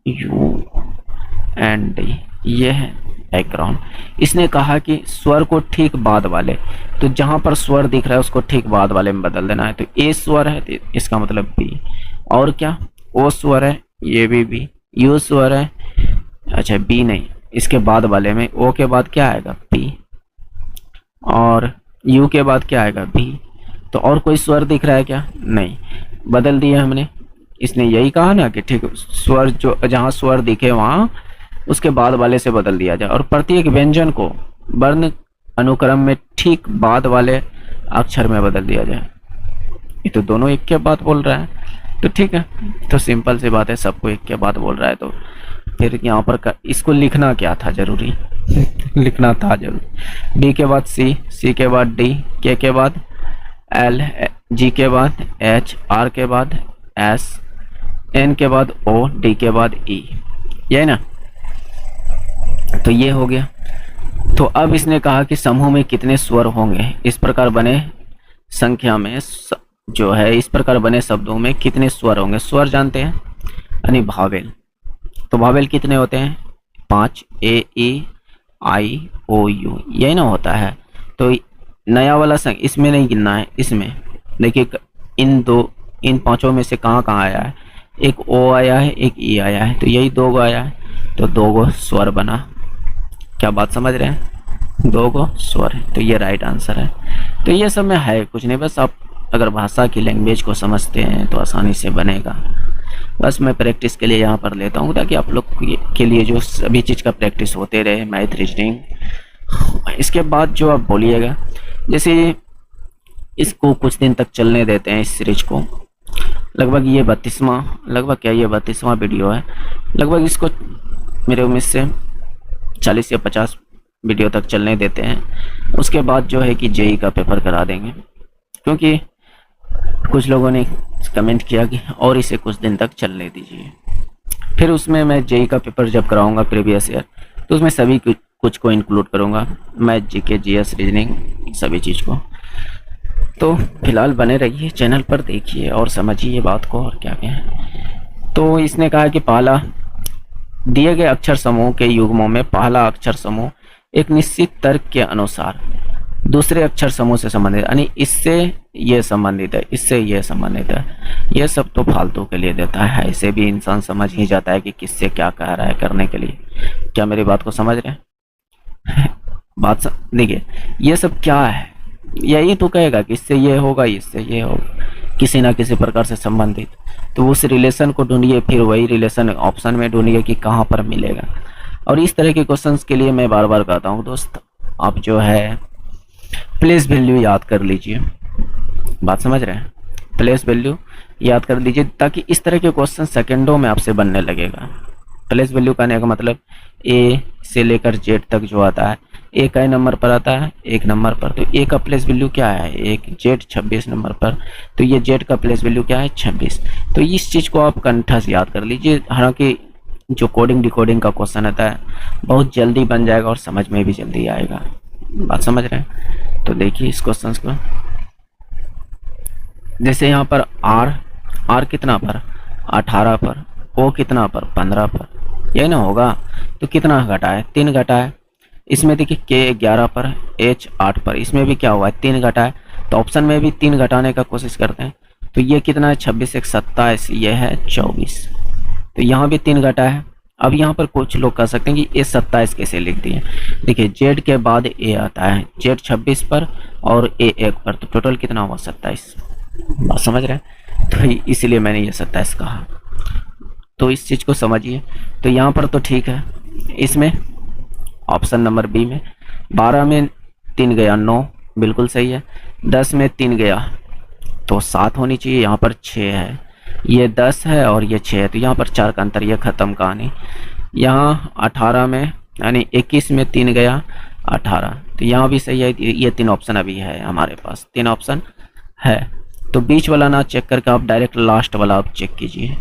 GROUND, ये है बैकग्राउंड। इसने कहा कि स्वर को ठीक बाद वाले, तो जहां पर स्वर दिख रहा है उसको ठीक बाद वाले में बदल देना है। तो ए स्वर है तो इसका मतलब बी, और क्या, ओ स्वर है, ये भी बी, यू स्वर है, अच्छा बी नहीं, इसके बाद वाले में ओ के बाद क्या आएगा, पी, और यू के बाद क्या आएगा, बी। तो और कोई स्वर दिख रहा है क्या, नहीं, बदल दिया हमने। इसने यही कहा ना कि ठीक स्वर जो जहाँ स्वर दिखे वहाँ उसके बाद वाले से बदल दिया जाए और प्रत्येक व्यंजन को वर्ण अनुक्रम में ठीक बाद वाले अक्षर में बदल दिया जाए। ये तो दोनों एक के बाद बोल रहा है, तो ठीक है, तो सिंपल सी बात है, सबको एक के बाद बोल रहा है, तो फिर यहाँ पर इसको लिखना क्या था, जरूरी लिखना था जरूरी। डी के बाद सी, सी के बाद डी, के बाद एल, जी के बाद एच, आर के बाद एस, एन के बाद ओ, डी के बाद ई, यही ना। तो ये हो गया। तो अब इसने कहा कि समूह में कितने स्वर होंगे, इस प्रकार बने संख्या में जो है, इस प्रकार बने शब्दों में कितने स्वर होंगे। स्वर जानते हैं, यानी भावेल, तो भावेल कितने होते हैं, 5, ए ई आई ओ यू, यही ना होता है। तो नया वाला संख्या इसमें नहीं गिनना है, इसमें देखिए इन पांचों में से कहाँ कहाँ आया है, एक ओ आया है, एक ई आया है, तो यही 2 आया है, तो 2 स्वर बना। क्या बात समझ रहे हैं, 2 स्वर है, तो ये राइट आंसर है। तो ये सब में है कुछ नहीं, बस आप अगर भाषा की लैंग्वेज को समझते हैं तो आसानी से बनेगा। बस मैं प्रैक्टिस के लिए यहाँ पर लेता हूँ, ताकि आप लोग के लिए जो सभी चीज़ का प्रैक्टिस होते रहे, मैथ, रीजनिंग। इसके बाद जो आप बोलिएगा, जैसे इसको कुछ दिन तक चलने देते हैं, इस सीरीज को, लगभग ये 32वां वीडियो है, लगभग इसको मेरे उम्मीद से 40 या 50 वीडियो तक चलने देते हैं। उसके बाद जो है कि जेई का पेपर करा देंगे, क्योंकि कुछ लोगों ने कमेंट किया कि और इसे कुछ दिन तक चलने दीजिए। फिर उसमें मैं जेई का पेपर जब कराऊंगा प्रीवियस ईयर, तो उसमें सभी कुछ को इंक्लूड करूंगा, मैथ, जीके, जीएस, रीजनिंग, सभी चीज़ को। तो फिलहाल बने रहिए चैनल पर, देखिए और समझिए बात को, और क्या कहें। तो इसने कहा कि पहला दिए गए अक्षर समूह के युग्मों में पहला अक्षर समूह एक निश्चित तर्क के अनुसार दूसरे अक्षर समूह से संबंधित, यानी इससे ये संबंधित है, इससे ये संबंधित है। ये सब तो फालतू के लिए देता है, ऐसे भी इंसान समझ ही जाता है कि किससे क्या कह रहा है करने के लिए। क्या मेरी बात को समझ रहे हैं? बात देखिए, ये सब क्या है, यही तो कहेगा कि इससे ये होगा, इससे ये होगा, किसी ना किसी प्रकार से संबंधित। तो उस रिलेशन को ढूंढिए, फिर वही रिलेशन ऑप्शन में ढूंढिए कि कहाँ पर मिलेगा। और इस तरह के क्वेश्चंस के लिए मैं बार बार कहता हूँ दोस्त, आप जो है प्लेस वैल्यू याद कर लीजिए। बात समझ रहे हैं, प्लेस वैल्यू याद कर लीजिए, ताकि इस तरह के क्वेश्चन सेकंडों में आपसे बनने लगेगा। प्लेस वैल्यू कहने का मतलब ए से लेकर जेड तक जो आता है, ए कई नंबर पर आता है, एक नंबर पर। तो ए का प्लेस वैल्यू क्या है, एक जेड 26 नंबर पर, तो ये जेड का प्लेस वैल्यू क्या है 26। तो इस चीज़ को आप कंठा से याद कर लीजिए। हालांकि जो कोडिंग डिकोडिंग का क्वेश्चन आता है बहुत जल्दी बन जाएगा और समझ में भी जल्दी आएगा। बात समझ रहे हैं? तो देखिए इस क्वेश्चन को, जैसे यहाँ पर आर कितना पर 18 पर, ओ कितना पर 15 पर, यही ना होगा। तो कितना घटा है 3 घटा है। इसमें देखिए के 11 पर, एच 8 पर, इसमें भी क्या हुआ है 3 घटा है। तो ऑप्शन में भी 3 घटाने का कोशिश करते हैं। तो ये कितना है 26 एक 27, ये है 24। तो यहाँ भी 3 घटा है। अब यहाँ पर कुछ लोग कह सकते हैं कि ए 27 कैसे लिख दिए। देखिए जेड के बाद ए आता है, जेड 26 पर और ए 1 पर, तो टोटल कितना हुआ 27। बात समझ रहे हैं? तो इसीलिए मैंने ये 27 कहा। तो इस चीज़ को समझिए। तो यहाँ पर तो ठीक है। इसमें ऑप्शन नंबर बी में 12 में 3 गया 9, बिल्कुल सही है। 10 में 3 गया तो 7 होनी चाहिए, यहाँ पर 6 है। ये 10 है और ये 6 है, तो यहाँ पर 4 का अंतर, ये ख़त्म कहानी। यहाँ 18 में यानी 21 में 3 गया 18, तो यहाँ भी सही है। ये 3 ऑप्शन अभी है हमारे पास, 3 ऑप्शन है। तो बीच वाला ना चेक करके आप डायरेक्ट लास्ट वाला आप चेक कीजिए।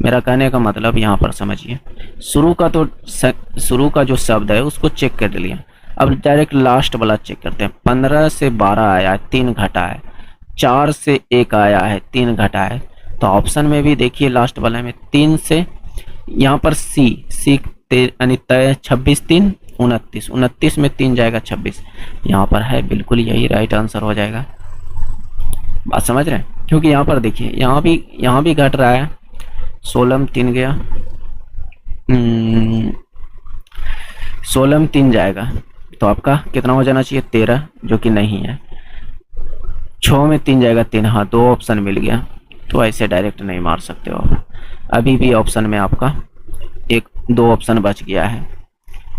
मेरा कहने का मतलब यहाँ पर समझिए, शुरू का जो शब्द है उसको चेक कर लिया। अब डायरेक्ट लास्ट वाला चेक करते हैं। 15 से 12 आया है 3 घटा है, 4 से 1 आया है 3 घटा है। तो ऑप्शन में भी देखिए लास्ट वाले में 3 से, यहाँ पर सी यानी 26 3 29, 29 में 3 जाएगा 26, यहाँ पर है, बिल्कुल यही राइट आंसर हो जाएगा। बात समझ रहे हैं? क्योंकि यहाँ पर देखिए यहाँ भी घट रहा है। 16 में 3 गया, 16 में 3 जाएगा तो आपका कितना हो जाना चाहिए 13, जो कि नहीं है। 6 में 3 जाएगा 3, हाँ 2 ऑप्शन मिल गया। तो ऐसे डायरेक्ट नहीं मार सकते हो आप। अभी भी ऑप्शन में आपका 2 ऑप्शन बच गया है,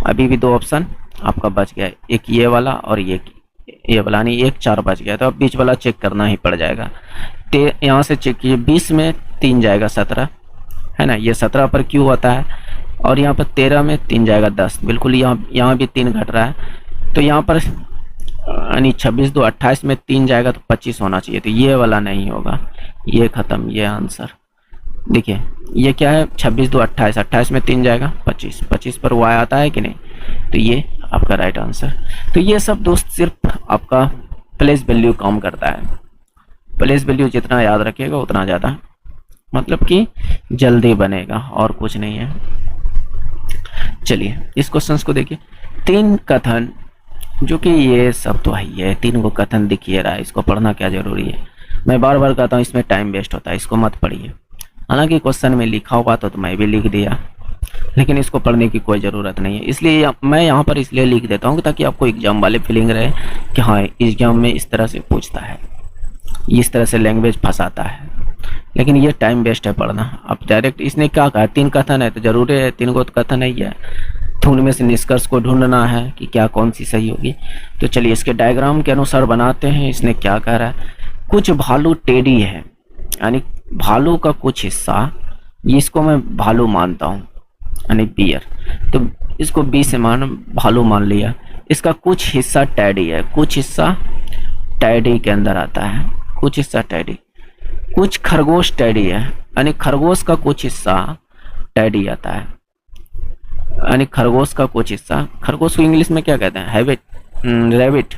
अभी भी 2 ऑप्शन आपका बच गया है, एक ये वाला और ये वाला, नहीं 1 4 बच गया। तो अब बीच वाला चेक करना ही पड़ जाएगा। यहाँ से चेक कीजिए, 20 में 3 जाएगा 17, है ना, ये 17 पर क्यों होता है। और यहाँ पर 13 में 3 जाएगा 10, बिल्कुल यहाँ भी 3 घट रहा है। तो यहाँ पर यानी 26 2 28 में 3 जाएगा तो 25 होना चाहिए। तो ये वाला नहीं होगा, ये ख़त्म, ये आंसर। देखिए ये क्या है 26 2 28, 28 में 3 जाएगा 25, 25 पर y आता है कि नहीं, तो ये आपका राइट आंसर। तो ये सब दोस्त सिर्फ आपका प्लेस वैल्यू काम करता है। प्लेस वैल्यू जितना याद रखिएगा उतना ज़्यादा मतलब कि जल्दी बनेगा, और कुछ नहीं है। चलिए इस क्वेश्चन को देखिए। 3 कथन, जो कि ये सब तो है, 3 को कथन दिखिए रहा है, इसको पढ़ना क्या जरूरी है। मैं बार बार कहता हूँ इसमें टाइम वेस्ट होता है, इसको मत पढ़िए। हालांकि क्वेश्चन में लिखा हुआ तो मैं भी लिख दिया, लेकिन इसको पढ़ने की कोई ज़रूरत नहीं है। इसलिए मैं यहाँ पर इसलिए लिख देता हूँ ताकि आपको एग्जाम वाले फीलिंग रहे कि हाँ एग्जाम में इस तरह से पूछता है, इस तरह से लैंग्वेज फंसाता है। लेकिन ये टाइम वेस्ट है पढ़ना। अब डायरेक्ट इसने क्या कहा 3 कथन है तो जरूरी है 3 को कथन नहीं है, तो उनमें से निष्कर्ष को ढूंढना है कि क्या कौन सी सही होगी। तो चलिए इसके डायग्राम के अनुसार बनाते हैं। इसने क्या कह रहा है, कुछ भालू टेढ़ी है, यानी भालू का कुछ हिस्सा, इसको मैं भालू मानता हूँ यानी बियर, तो इसको बी से भालू मान लिया। इसका कुछ हिस्सा टैडी है, कुछ हिस्सा टैडी के अंदर आता है, कुछ हिस्सा टैडी। कुछ खरगोश टैडी है, यानी खरगोश का कुछ हिस्सा टैडी आता है, यानी खरगोश का कुछ हिस्सा। खरगोश को इंग्लिश में क्या कहते हैं, हैबिट, रैबिट।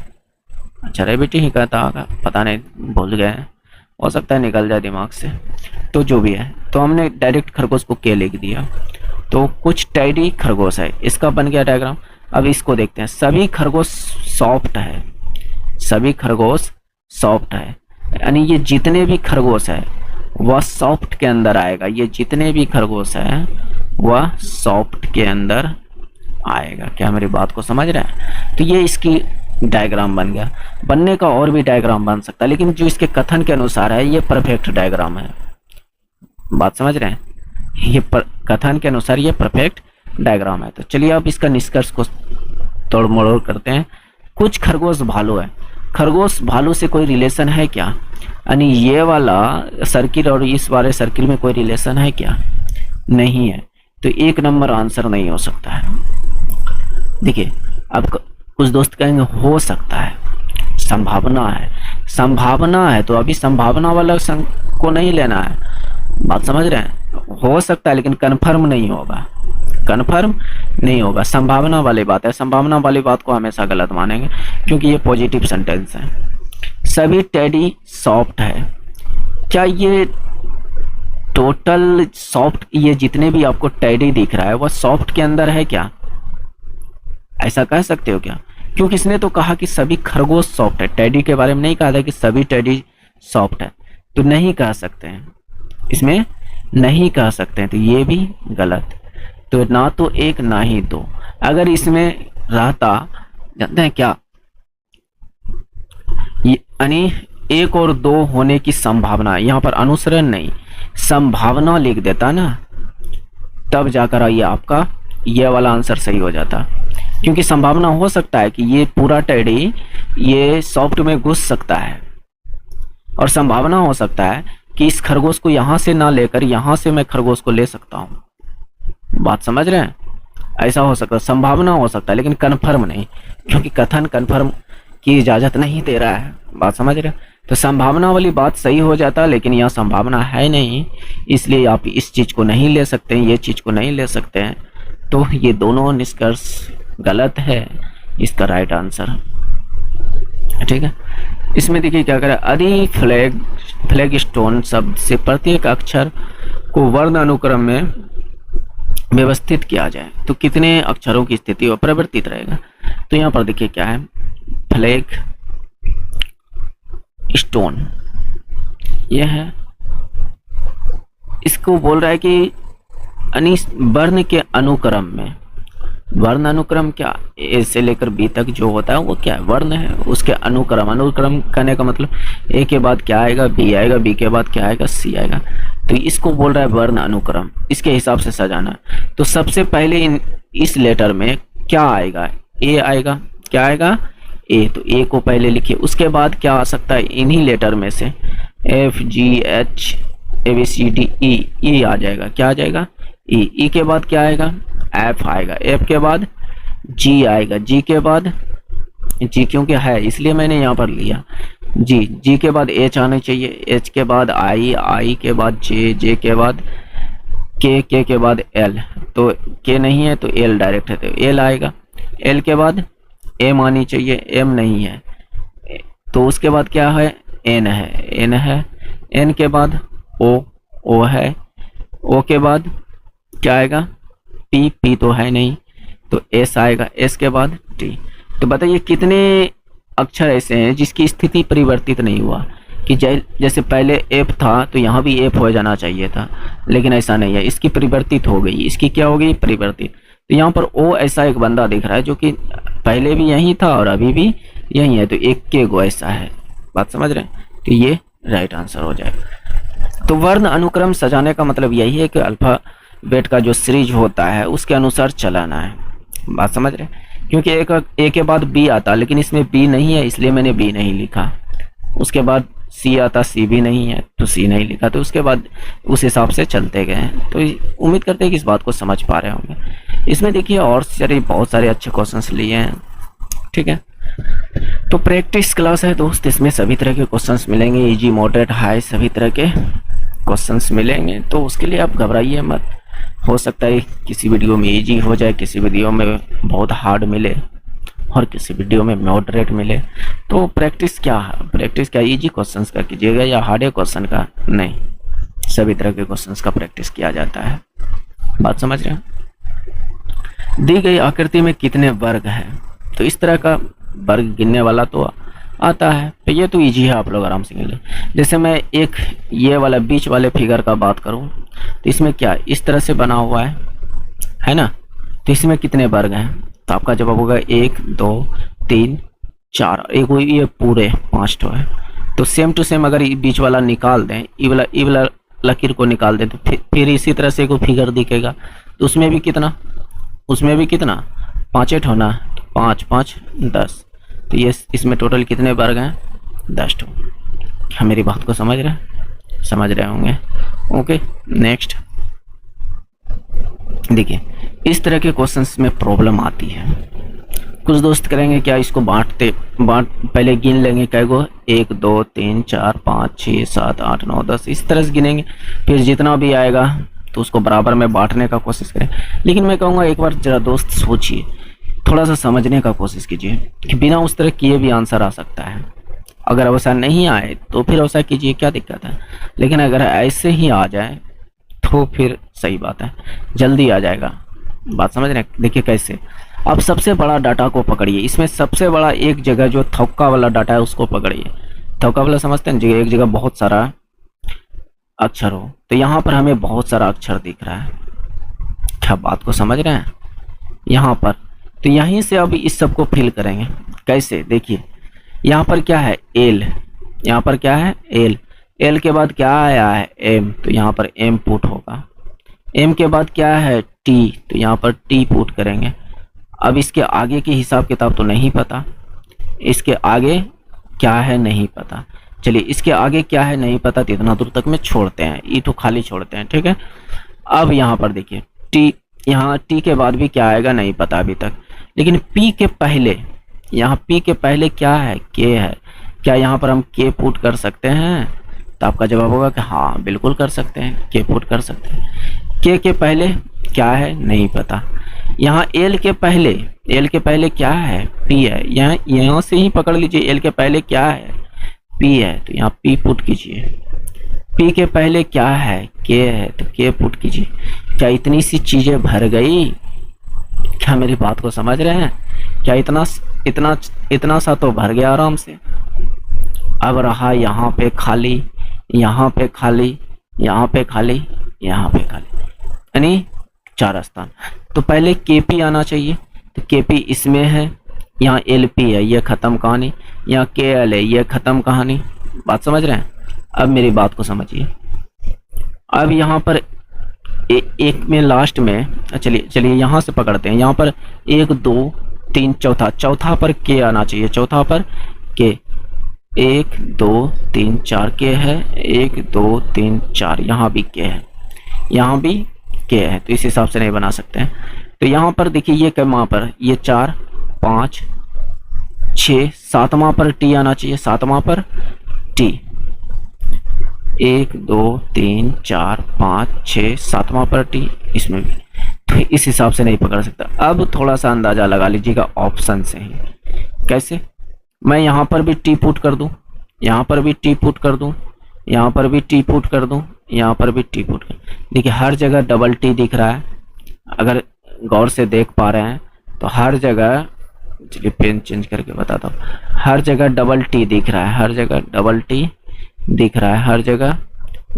अच्छा रैबिट ही कहता होगा, पता नहीं, भूल गए, हो सकता है निकल जाए दिमाग से। तो जो भी है, तो हमने डायरेक्ट खरगोश को के लिख दिया। तो कुछ टैडी खरगोश है, इसका बन गया डायग्राम। अब इसको देखते हैं। सभी खरगोश सॉफ्ट है, सभी खरगोश सॉफ्ट है, यानी ये जितने भी खरगोश है वह सॉफ्ट के अंदर आएगा। ये जितने भी खरगोश है वह सॉफ्ट के अंदर आएगा। क्या मेरी बात को समझ रहे हैं? तो ये इसकी डायग्राम बन गया। बनने का और भी डायग्राम बन सकता है, लेकिन जो इसके कथन के अनुसार है ये परफेक्ट डायग्राम है। बात समझ रहे हैं? ये कथन के अनुसार ये परफेक्ट डायग्राम है। तो चलिए अब इसका निष्कर्ष को तोड़ मरोड़ करते हैं। कुछ खरगोश भालू है, खरगोश भालू से कोई रिलेशन है क्या, यानी ये वाला सर्किल और इस वाले सर्किल में कोई रिलेशन है क्या, नहीं है। तो 1 नंबर आंसर नहीं हो सकता है। देखिए, अब कुछ दोस्त कहेंगे हो सकता है, संभावना है। संभावना है तो अभी संभावना वाला को नहीं लेना है, बात समझ रहे हैं। हो सकता है लेकिन कन्फर्म नहीं होगा, कन्फर्म नहीं होगा। संभावना वाली बात है, संभावना वाली बात को हमेशा गलत मानेंगे क्योंकि ये पॉजिटिव सेंटेंस है। सभी टेडी सॉफ्ट है, क्या ये टोटल सॉफ्ट, ये जितने भी आपको टेडी दिख रहा है वह सॉफ्ट के अंदर है क्या? ऐसा कह सकते हो क्या? क्योंकि इसने तो कहा कि सभी खरगोश सॉफ्ट है, टेडी के बारे में नहीं कहा था कि सभी टेडी सॉफ्ट है, तो नहीं कह सकते हैं, इसमें नहीं कह सकते हैं, तो ये भी गलत। तो ना तो 1 ना ही 2। अगर इसमें रहता, जानते हैं क्या, यानी 1 और 2 होने की संभावना, यहाँ पर अनुसरण नहीं संभावना लिख देता ना, तब जाकर ये आपका ये वाला आंसर सही हो जाता। क्योंकि संभावना हो सकता है कि ये पूरा टेडी ये सॉफ्ट में घुस सकता है, और संभावना हो सकता है कि इस खरगोश को यहाँ से ना लेकर यहाँ से मैं खरगोश को ले सकता हूँ। बात समझ रहे हैं? ऐसा हो सकता है, संभावना हो सकता है लेकिन कन्फर्म नहीं, क्योंकि कथन कन्फर्म की इजाज़त नहीं दे रहा है। बात समझ रहे हैं? तो संभावना वाली बात सही हो जाता, लेकिन यहाँ संभावना है नहीं, इसलिए आप इस चीज़ को नहीं ले सकते हैं, ये चीज़ को नहीं ले सकते हैं। तो ये दोनों निष्कर्ष गलत है, इसका राइट आंसर, ठीक है। इसमें देखिए क्या करें, यदि फ्लैग स्टोन शब्द से प्रत्येक अक्षर को वर्ण अनुक्रम में व्यवस्थित किया जाए तो कितने अक्षरों की स्थिति वो परिवर्तित रहेगा। तो यहाँ पर देखिए क्या है, फ्लैग स्टोन यह है, इसको बोल रहा है कि वर्ण के अनुक्रम में, वर्ण अनुक्रम क्या, ए से लेकर बी तक जो होता है वो क्या है, वर्ण है, उसके अनुक्रम, अनुक्रम करने का मतलब ए के बाद क्या आएगा, बी आएगा, बी के बाद क्या आएगा, सी आएगा। तो इसको बोल रहा है वर्ण अनुक्रम, इसके हिसाब से सजाना। तो सबसे पहले इस लेटर में क्या आएगा, ए आएगा, क्या आएगा, ए, तो ए को पहले लिखिए। उसके बाद क्या आ सकता है, इन्हीं लेटर में से F G H A B C D E, E आ जाएगा, क्या आ जाएगा, ई, ई के बाद क्या आएगा, एफ आएगा, एफ के बाद जी आएगा, जी के बाद, जी क्योंकि है इसलिए मैंने यहाँ पर लिया, जी, जी के बाद एच आना चाहिए, एच के बाद आई, आई के बाद जे, जे के बाद के के बाद एल, तो के नहीं है तो एल डायरेक्ट है, तो एल आएगा, एल के बाद एम आनी चाहिए, एम नहीं है, तो उसके बाद क्या है, एन है, एन है, एन के बाद ओ, ओ है, ओ के बाद क्या आएगा, पी, पी तो है नहीं, तो एस आएगा, एस के बाद टी। तो बताइए कितने अक्षर ऐसे हैं जिसकी स्थिति परिवर्तित नहीं हुआ, कि जैसे पहले एफ था तो यहाँ भी एफ हो जाना चाहिए था, लेकिन ऐसा नहीं है, इसकी परिवर्तित हो गई, इसकी क्या हो गई, परिवर्तित। तो यहाँ पर ओ ऐसा एक बंदा दिख रहा है जो कि पहले भी यही था और अभी भी यही है, तो एक के गो ऐसा है। बात समझ रहे हैं? तो ये राइट आंसर हो जाएगा। तो वर्ण अनुक्रम सजाने का मतलब यही है कि अल्फाबेट का जो सीरीज होता है उसके अनुसार चलाना है। बात समझ रहे हैं? क्योंकि ए के बाद बी आता, लेकिन इसमें बी नहीं है इसलिए मैंने बी नहीं लिखा। उसके बाद सी आता, सी भी नहीं है तो सी नहीं लिखा। तो उसके बाद उस हिसाब से चलते गए। तो उम्मीद करते हैं कि इस बात को समझ पा रहे होंगे। इसमें देखिए और बहुत सारे अच्छे क्वेश्चंस लिए हैं, ठीक है। तो प्रैक्टिस क्लास है दोस्त, इसमें सभी तरह के क्वेश्चंस मिलेंगे, इजी, मॉडरेट, हाई, सभी तरह के क्वेश्चंस मिलेंगे। तो उसके लिए आप घबराइए मत, हो सकता है किसी वीडियो में इजी हो जाए, किसी वीडियो में बहुत हार्ड मिले और किसी वीडियो में मॉडरेट मिले। तो प्रैक्टिस क्या इजी क्वेश्चंस का कीजिएगा या हार्ड क्वेश्चन का? नहीं, सभी तरह के क्वेश्चंस का प्रैक्टिस किया जाता है। बात समझ रहे हैं? दी गई आकृति में कितने वर्ग हैं? तो इस तरह का वर्ग गिनने वाला तो आता है, तो ये तो इजी है, आप लोग आराम से गिन लें। जैसे मैं एक ये वाला बीच वाले फिगर का बात करूं तो इसमें क्या इस तरह से बना हुआ है ना? तो इसमें कितने वर्ग हैं? तो आपका जवाब होगा 1 2 3 4, एक ये पूरे 5 तो है। तो सेम टू सेम अगर बीच वाला निकाल दें, ई वाला लकीर को निकाल दें, तो फिर इसी तरह से कोई फिगर दिखेगा। तो उसमें भी कितना 5 8 होना, 5 5 10। तो ये इसमें टोटल कितने वर्ग हैं? 10 तो। क्या मेरी बात को समझ रहे होंगे? Okay, next. देखिए इस तरह के क्वेश्चंस में प्रॉब्लम आती है। कुछ दोस्त करेंगे क्या, इसको बांट पहले गिन लेंगे कै गो, 1 2 3 4 5 6 7 8 9 10 इस तरह से गिनेंगे, फिर जितना भी आएगा तो उसको बराबर में बांटने का कोशिश करें। लेकिन मैं कहूँगा एक बार जरा दोस्त सोचिए, थोड़ा सा समझने का कोशिश कीजिए कि बिना उस तरह किए भी आंसर आ सकता है। अगर वैसा नहीं आए तो फिर वैसा कीजिए, क्या दिक्कत है। लेकिन अगर ऐसे ही आ जाए तो फिर सही बात है, जल्दी आ जाएगा। बात समझ रहे हैं। देखिए कैसे, अब सबसे बड़ा डाटा को पकड़िए। इसमें सबसे बड़ा एक जगह जो थौका वाला डाटा है उसको पकड़िए। थौका वाला समझते हैं, जगह एक जगह बहुत सारा अक्षर हो, तो यहाँ पर हमें बहुत सारा अक्षर दिख रहा है। क्या बात को समझ रहे हैं यहाँ पर। तो यहीं से अब इस सब को फिल करेंगे। कैसे, देखिए यहाँ पर क्या है एल, यहाँ पर क्या है एल, एल के बाद क्या आया है एम, तो यहाँ पर एम पुट होगा। एम के बाद क्या है टी, तो यहाँ पर टी पुट करेंगे। अब इसके आगे की हिसाब किताब तो नहीं पता, इसके आगे क्या है नहीं पता। चलिए इसके आगे क्या है नहीं पता, तो इतना दूर तक में छोड़ते हैं, ई तो खाली छोड़ते हैं, ठीक है। अब यहाँ पर देखिए टी, यहाँ टी के बाद भी क्या आएगा नहीं पता अभी तक। लेकिन पी के पहले, यहाँ पी के पहले क्या है के है, क्या यहाँ पर हम के पुट कर सकते हैं, तो आपका जवाब होगा कि हाँ बिल्कुल कर सकते हैं, के पुट कर सकते हैं। के पहले क्या है नहीं पता। यहाँ एल के पहले क्या है पी है, यहाँ से ही पकड़ लीजिए, एल के पहले क्या है पी है, तो यहाँ पी पुट कीजिए। पी के पहले क्या है के है, तो के पुट कीजिए। क्या इतनी सी चीजें भर गई, क्या मेरी बात को समझ रहे हैं। क्या इतना सा तो भर गया आराम से। अब रहा यहाँ पे खाली, यहाँ पे खाली, यहाँ पे खाली, यहाँ पे खाली, यानी 4 स्थान। तो पहले केपी आना चाहिए, तो केपी इसमें है, यहाँ एलपी है, ये खत्म कहानी, यहाँ केएल है, ये खत्म कहानी। बात समझ रहे हैं। अब मेरी बात को समझिए। अब यहाँ पर एक में लास्ट में, चलिए यहाँ से पकड़ते हैं। यहाँ पर 1 2 3 चौथा पर के आना चाहिए, चौथा पर के 1 2 3 4 के है, 1 2 3 4, यहाँ भी के है, यहाँ भी के है, तो इस हिसाब से नहीं बना सकते हैं। तो यहाँ पर देखिए ये कहाँ पर, ये 4 5 6 7वां पर टी आना चाहिए, 7वां पर टी, 1 2 3 4 5 6 7वां पर टी, इसमें भी। तो इस हिसाब से नहीं पकड़ सकता। अब थोड़ा सा अंदाजा लगा लीजिएगा ऑप्शन से ही। कैसे, मैं यहाँ पर भी टी पुट कर दूं, यहाँ पर भी टी पुट कर दूं, यहाँ पर भी टी पुट कर दूं, यहाँ पर भी टी पुट कर। देखिए हर जगह डबल टी दिख रहा है, अगर गौर से देख पा रहे हैं तो हर जगह, चलिए पेन चेंज करके बताता हूँ, हर जगह डबल टी दिख रहा है, हर जगह डबल टी दिख रहा है, हर जगह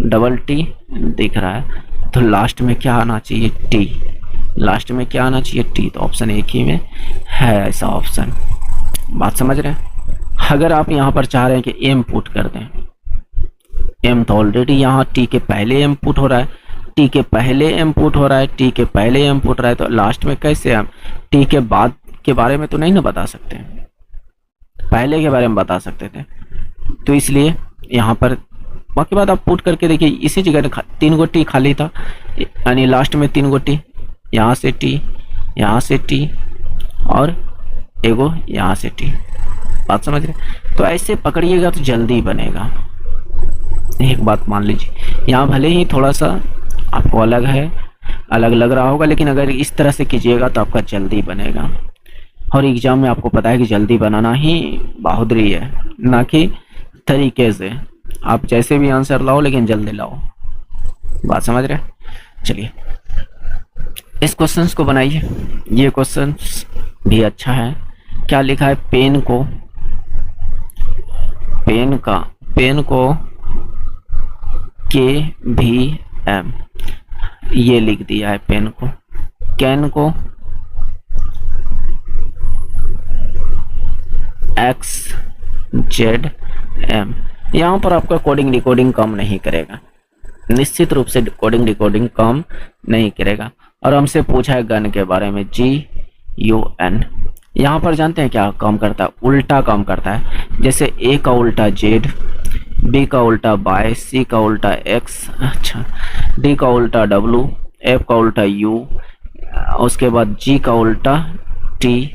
डबल टी दिख रहा है। तो लास्ट में क्या आना चाहिए टी, लास्ट में क्या आना चाहिए टी, तो ऑप्शन एक ही में है ऐसा ऑप्शन। बात समझ रहे हैं। अगर आप यहाँ पर चाह रहे हैं कि एम पुट कर दें, एम तो ऑलरेडी यहाँ टी के पहले एम पुट हो रहा है, टी के पहले एम पुट हो रहा है, टी के पहले एम पुट रहा है, तो लास्ट में कैसे हम टी के बाद के बारे में तो नहीं ना बता सकते, पहले के बारे में बता सकते थे। तो इसलिए यहाँ पर बाकी बात आप पुट करके देखिए, इसी जगह 3 गो टी खाली था, यानी लास्ट में 3 गो टी, यहाँ से टी, यहाँ से टी और एगो यहाँ से टी। बात समझ रहे। तो ऐसे पकड़िएगा तो जल्दी बनेगा। एक बात मान लीजिए, यहाँ भले ही थोड़ा सा आपको अलग लग रहा होगा, लेकिन अगर इस तरह से कीजिएगा तो आपका जल्दी बनेगा। और एग्जाम में आपको पता है कि जल्दी बनाना ही बहादुरी है, ना कि तरीके से। आप जैसे भी आंसर लाओ लेकिन जल्दी लाओ। बात समझ रहे। चलिए इस क्वेश्चंस को बनाइए। ये क्वेश्चंस भी अच्छा है। क्या लिखा है, पेन को के भी एम, ये लिख दिया है पेन को। कैन को एक्स जेड एम। यहाँ पर आपका कोडिंग डिकोडिंग काम नहीं करेगा, निश्चित रूप से कोडिंग डिकोडिंग काम नहीं करेगा। और हमसे पूछा है गन के बारे में, GUN। यहाँ पर जानते हैं क्या काम करता है, उल्टा काम करता है। जैसे A का उल्टा Z, B का उल्टा Y, C का उल्टा X, अच्छा D का उल्टा W, F का उल्टा U, उसके बाद जी का उल्टा टी,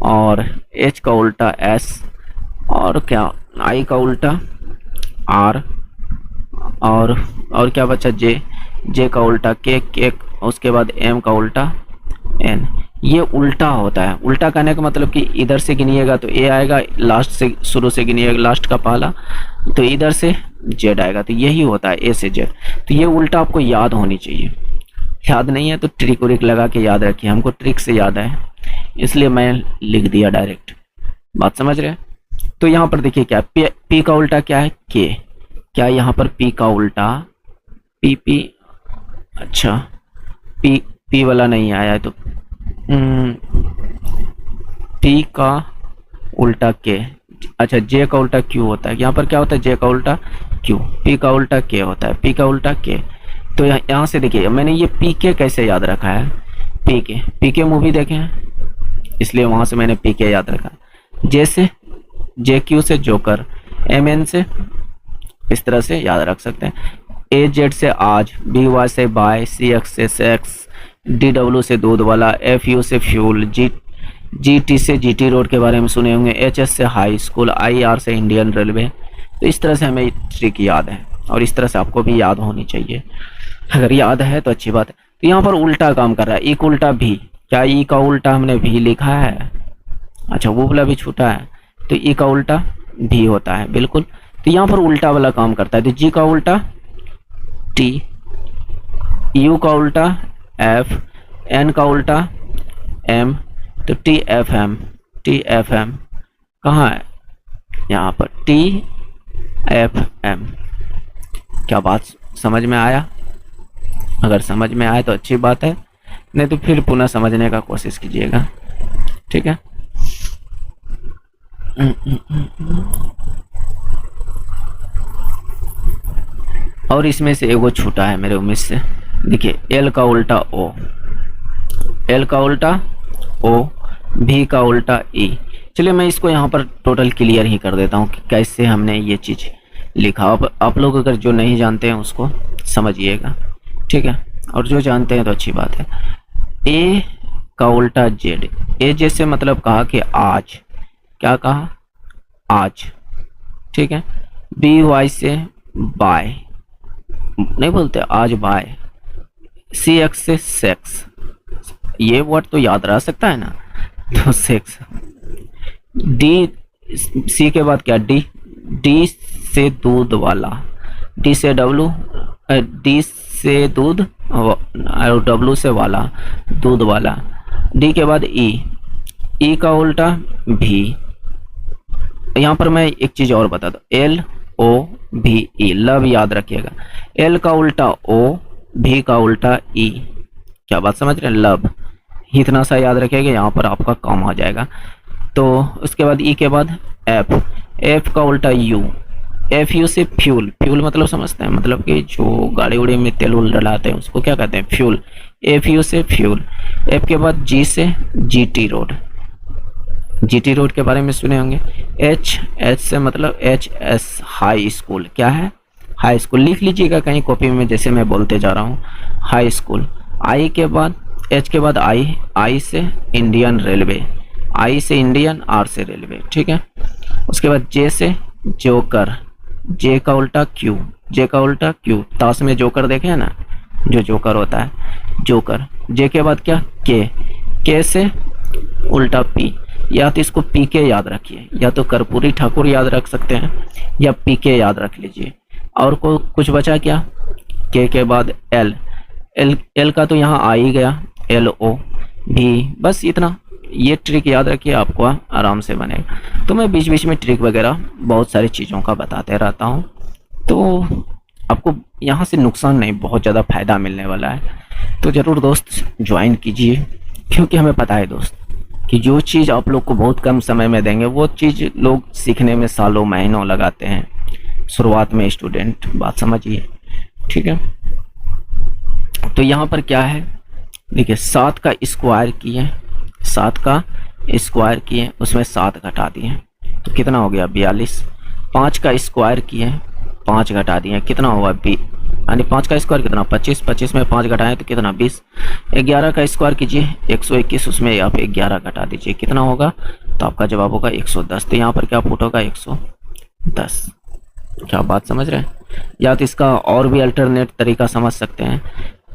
और एच का उल्टा एस, और क्या आई का उल्टा आर, और क्या बचा जे, जे का उल्टा के, उसके बाद एम का उल्टा एन। ये उल्टा होता है। उल्टा करने का मतलब कि इधर से गिनिएगा तो ए आएगा, लास्ट से शुरू से गिनिएगा लास्ट का पहला, तो इधर से जेड आएगा, तो यही होता है ए से जेड। तो ये उल्टा आपको याद होनी चाहिए। याद नहीं है तो ट्रिक उरिक लगा के याद रखिए। हमको ट्रिक से याद है इसलिए मैं लिख दिया डायरेक्ट। बात समझ रहे हैं? तो यहाँ पर देखिए क्या पी का उल्टा क्या है, के। क्या यहाँ पर पी का उल्टा पी, अच्छा पी वाला नहीं आया है तो पी का उल्टा के। अच्छा जे का उल्टा क्यू होता है। यहाँ पर क्या होता है, जे का उल्टा क्यू, पी का उल्टा के होता है, पी का उल्टा के। तो यहाँ से देखिए मैंने ये पी के कैसे याद रखा है, पी के मूवी देखे हैं इसलिए वहां से मैंने पी के याद रखा। जे से जे क्यू से जोकर, एम एन से इस तरह से याद रख सकते हैं। ए जेड से आज, बी वाई से बाय, सी एक्स से सेक्स, डी डब्ल्यू से दूध वाला, एफ यू से फ्यूल, जी टी से जीटी रोड के बारे में सुने होंगे, एच एस से हाई स्कूल, आई आर से इंडियन रेलवे। तो इस तरह से हमें ट्रिक याद है और इस तरह से आपको भी याद होनी चाहिए। अगर याद है तो अच्छी बात है। तो यहाँ पर उल्टा काम कर रहा है, ई का उल्टा भी। क्या ई का उल्टा हमने भी लिखा है? अच्छा वो वाला भी छूटा है, तो ई का उल्टा भी होता है बिल्कुल। तो यहाँ पर उल्टा वाला काम करता है। तो जी का उल्टा टी, यू का उल्टा एफ, एन का उल्टा एम, तो टी एफ एम कहाँ है? यहाँ पर टी एफ एम। क्या बात समझ में आया? अगर समझ में आए तो अच्छी बात है, नहीं तो फिर पुनः समझने का कोशिश कीजिएगा। ठीक है। और इसमें से एगो छूटा है मेरे उम्मीद से। देखिए एल का उल्टा ओ, एल का उल्टा ओ, भी का उल्टा ई। चलिए मैं इसको यहाँ पर टोटल क्लियर ही कर देता हूँ कि कैसे हमने ये चीज़ लिखा। आप लोग अगर जो नहीं जानते हैं उसको समझिएगा, ठीक है, और जो जानते हैं तो अच्छी बात है। ए का उल्टा जेड, ए जैसे मतलब कहा कि आज, क्या कहा? आज, ठीक है। बी वाई से बाय, नहीं बोलते आज बाय। सी एक्स से सेक्स, ये वर्ड तो याद रह सकता है ना, तो सेक्स। डी, सी के बाद क्या? डी, डी से दूध वाला, डी से डब्लू, डी से दूध और डब्लू से वाला, दूध वाला। डी के बाद ई, ई का उल्टा भी। यहाँ पर मैं एक चीज और बता दूं, एल ओ भी ई, लव याद रखिएगा। एल का उल्टा ओ, भी का उल्टा ई। क्या बात समझ रहे हैं? लव, इतना सा याद रखिएगा, यहाँ पर आपका काम हो जाएगा। तो उसके बाद ई के बाद एफ, एफ का उल्टा यू, एफ यू से फ्यूल, फ्यूल मतलब समझते हैं, मतलब कि जो गाड़ी उड़ी में तेल उल डलाते हैं उसको क्या कहते हैं? फ्यूल। एफ यू से फ्यूल। एफ के बाद जी से जीटी रोड, जीटी रोड के बारे में सुने होंगे। एच, एच से मतलब एच एस हाई स्कूल, क्या है? High school. लिख लीजिएगा कहीं कॉपी में जैसे मैं बोलते जा रहा हूँ, हाई स्कूल। आई के बाद, एच के बाद आई, आई से इंडियन रेलवे, आई से इंडियन, आर से रेलवे, ठीक है। उसके बाद जे से जोकर, जे का उल्टा क्यू, जे का उल्टा क्यू। ताश में जोकर देखे हैं ना, जो जोकर होता है, जोकर। जे के बाद क्या? के से उल्टा पी। या तो इसको पी के याद रखिए, या तो कर्पूरी ठाकुर याद रख सकते हैं, या पी के याद रख लीजिए। और को कुछ बचा क्या? के बाद एल, एल का तो यहाँ आ ही गया, एल ओ भी। बस इतना, ये ट्रिक याद रखिए, आपको आराम से बनेगा। तो मैं बीच बीच में ट्रिक वगैरह बहुत सारी चीज़ों का बताते रहता हूँ, तो आपको यहाँ से नुकसान नहीं, बहुत ज़्यादा फायदा मिलने वाला है। तो ज़रूर दोस्त ज्वाइन कीजिए, क्योंकि हमें पता है दोस्त कि जो चीज़ आप लोग को बहुत कम समय में देंगे वो चीज़ लोग सीखने में सालों महीनों लगाते हैं शुरुआत में स्टूडेंट, बात समझिए, ठीक है। तो यहाँ पर क्या है, देखिए 7 का स्क्वायर किए, 7 का स्क्वायर किए, उसमें 7 घटा दिए तो कितना हो गया? 42। 5 का स्क्वायर किए, 5 घटा दिए, कितना हुआ? यानी 5 का स्क्वायर कितना 25, 25 में 5 घटाएं तो कितना 20। 11 का स्क्वायर कीजिए 121, उसमें आप 11 घटा दीजिए कितना होगा, तो आपका जवाब होगा 110। तो यहाँ पर क्या पुट होगा 110। क्या बात समझ रहे हैं? या तो इसका और भी अल्टरनेट तरीका समझ सकते हैं।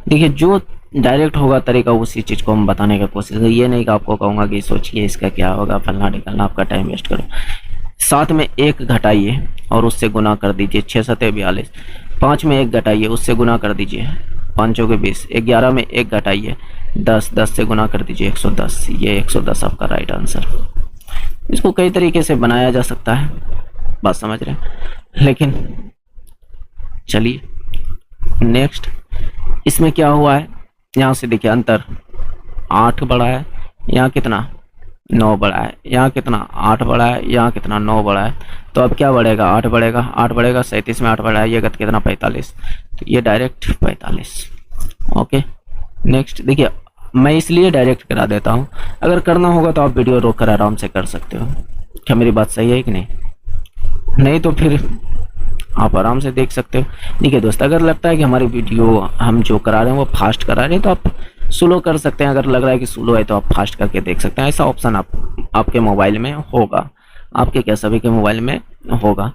देखिए जो डायरेक्ट होगा तरीका उसी चीज़ को हम बताने का कोशिश करें, ये नहीं कि आपको कहूँगा कि सोचिए इसका क्या होगा फलना निकलना, आपका टाइम वेस्ट करो। 7 में 1 घटाइए और उससे गुना कर दीजिए, 6 7 42। 5 में 1 घटाइए उससे गुना कर दीजिए, 5 के 20। 11 में 1 घटाइए 10, 10 से गुना कर दीजिए 110। ये 110 आपका राइट आंसर। इसको कई तरीके से बनाया जा सकता है, बात समझ रहे हैं, लेकिन चलिए नेक्स्ट। इसमें क्या हुआ है, यहाँ से देखिए अंतर 8 बड़ा है, यहाँ कितना 9 बड़ा है, यहाँ कितना 8 बड़ा है, यहाँ कितना 9 बड़ा है। तो अब क्या बढ़ेगा 8 बढ़ेगा, 8 बढ़ेगा 37 में 8 बढ़ा है, ये कितना 45। तो ये डायरेक्ट 45। Okay next. देखिए मैं इसलिए डायरेक्ट करा देता हूँ, अगर करना होगा तो आप वीडियो रोक कर आराम से कर सकते हो। क्या मेरी बात सही है कि नहीं? नहीं तो फिर आप आराम से देख सकते हो। देखिए दोस्त, अगर लगता है कि हमारी वीडियो हम जो करा रहे हैं वो फास्ट करा रहे हैं तो आप स्लो कर सकते हैं। अगर लग रहा है कि स्लो है तो आप फास्ट करके देख सकते हैं। ऐसा ऑप्शन आपके मोबाइल में होगा, आपके क्या सभी के मोबाइल में होगा,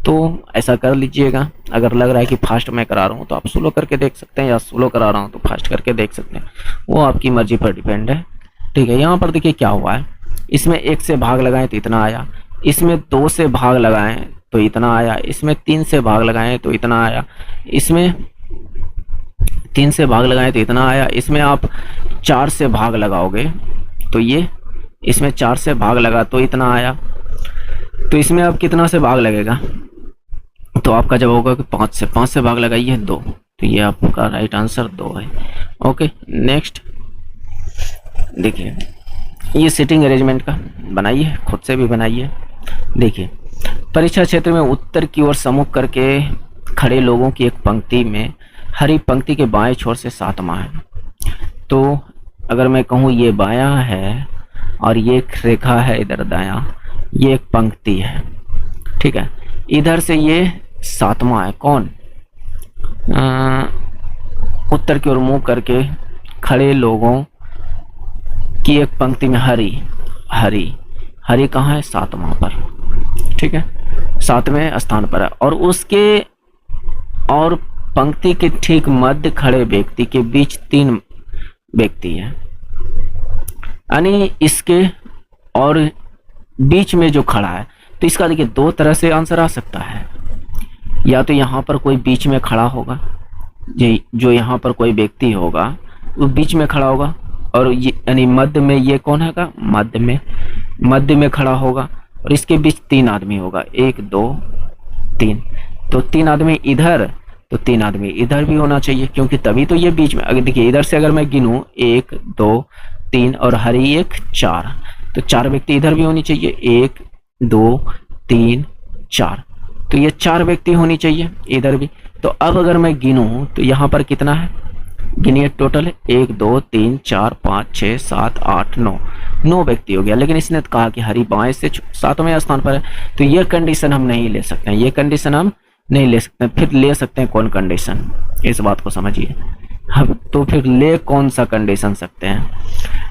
तो ऐसा कर लीजिएगा। अगर लग रहा है कि फास्ट मैं करा रहा हूँ तो आप स्लो करके देख सकते हैं, या स्लो करा रहा हूँ तो फास्ट करके देख सकते हैं, वो आपकी मर्जी पर डिपेंड है। ठीक है, यहाँ पर देखिए क्या हुआ है, इसमें 1 से भाग लगाएं तो इतना आया, इसमें 2 से भाग लगाएं तो इतना आया, इसमें 3 से भाग लगाएं तो इतना आया, इसमें 3 से भाग लगाएं तो इतना आया, इसमें आप 4 से भाग लगाओगे तो ये, इसमें 4 से भाग लगा तो इतना आया, तो इसमें अब कितना से भाग लगेगा, तो आपका जवाब होगा कि 5 से भाग लगाइए 2। तो ये आपका राइट आंसर 2 है। Okay next. देखिए ये सीटिंग अरेंजमेंट का बनाइए, खुद से भी बनाइए। देखिए परीक्षा क्षेत्र में उत्तर की ओर सम्मुख करके खड़े लोगों की एक पंक्ति में हरी पंक्ति के बाएं छोर से 7वां है। तो अगर मैं कहूँ ये बायां है और ये एक रेखा है इधर दायां, ये एक पंक्ति है, ठीक है, इधर से ये 7वां है। कौन? उत्तर की ओर मुंह करके खड़े लोगों की एक पंक्ति में हरी कहाँ है? 7वां पर, ठीक है, 7वें स्थान पर है। और उसके और पंक्ति के ठीक मध्य खड़े व्यक्ति के बीच 3 व्यक्ति हैं, यानी इसके और बीच में जो खड़ा है, तो इसका देखिए 2 तरह से आंसर आ सकता है। या तो यहाँ पर कोई बीच में खड़ा होगा, जो यहाँ पर कोई व्यक्ति होगा वो बीच में खड़ा होगा, और ये यानी मध्य में ये कौन है? मध्य में खड़ा होगा, और इसके बीच 3 आदमी होगा, 1 2 3। तो 3 आदमी इधर, तो 3 आदमी इधर भी होना चाहिए, क्योंकि तभी तो ये बीच में। अगर देखिए इधर से अगर मैं गिनूं 1 2 3 और हरी 1 4, तो 4 व्यक्ति इधर भी होनी चाहिए, 1 2 3 4। तो ये 4 व्यक्ति होनी चाहिए इधर भी। तो अब अगर मैं गिनूं तो यहाँ पर कितना है, गिनिए टोटल 1 2 3 4 5 6 7 8 9 व्यक्ति हो गया। लेकिन इसने कहा कि हरी बाएं से 7वें स्थान पर है, तो ये कंडीशन हम नहीं ले सकते हैं, ये कंडीशन हम नहीं ले सकते। फिर ले सकते हैं कौन कंडीशन, इस बात को समझिए। हम तो फिर ले कौन सा कंडीशन सकते हैं?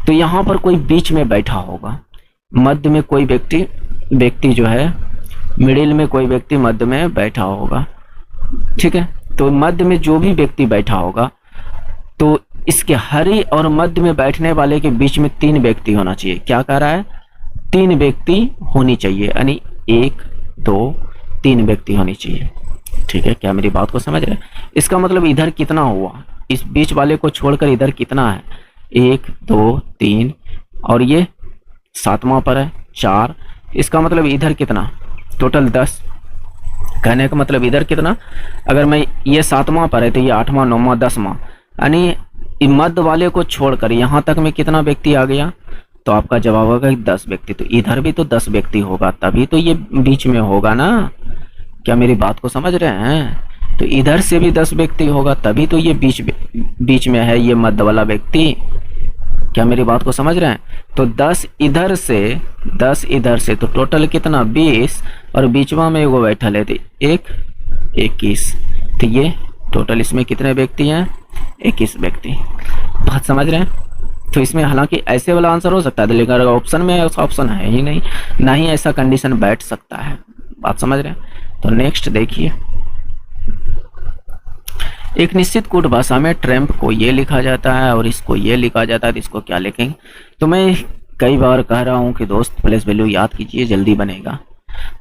तो यहाँ पर कोई बीच में बैठा होगा, मध्य में कोई व्यक्ति जो है, मिडिल में कोई व्यक्ति मध्य में बैठा होगा, ठीक है। तो मध्य में जो भी व्यक्ति बैठा होगा, तो इसके हरी और मध्य में बैठने वाले के बीच में 3 व्यक्ति होना चाहिए। क्या कह रहा है? 3 व्यक्ति होनी चाहिए, यानी 1 2 3 व्यक्ति होनी चाहिए, ठीक है। क्या मेरी बात को समझ रहे हैं? इसका मतलब इधर कितना हुआ, इस बीच वाले को छोड़कर इधर कितना है? 1 2 3, और ये 7वां पर है 4। इसका मतलब इधर कितना, टोटल 10। कहने का मतलब इधर कितना, अगर मैं ये 7वां पर है तो ये 8वां 9वां 10वां, यानी मध्य वाले को छोड़कर यहाँ तक में कितना व्यक्ति आ गया? तो आपका जवाब होगा 10 व्यक्ति। तो इधर भी तो 10 व्यक्ति होगा, तभी तो ये बीच में होगा ना। क्या मेरी बात को समझ रहे हैं? तो इधर से भी 10 व्यक्ति होगा, तभी तो ये बीच में है ये मध्य वाला व्यक्ति। क्या मेरी बात को समझ रहे हैं? तो 10 इधर से तो टोटल कितना 20, और बीचवा में वो बैठल है तो 1 21। तो ये टोटल इसमें कितने व्यक्ति हैं? 21 व्यक्ति। बात समझ रहे हैं? तो इसमें हालांकि ऐसे वाला आंसर हो सकता है, लेकिन अगर ऑप्शन में ऐसा ऑप्शन है ही नहीं, ना ही ऐसा कंडीशन बैठ सकता है। बात समझ रहे हैं? तो नेक्स्ट देखिए, एक निश्चित कोड भाषा में ट्रैम्प को ये लिखा जाता है और इसको ये लिखा जाता है, तो इसको क्या लिखेंगे? तो मैं कई बार कह रहा हूँ कि दोस्त प्लेस वैल्यू याद कीजिए, जल्दी बनेगा।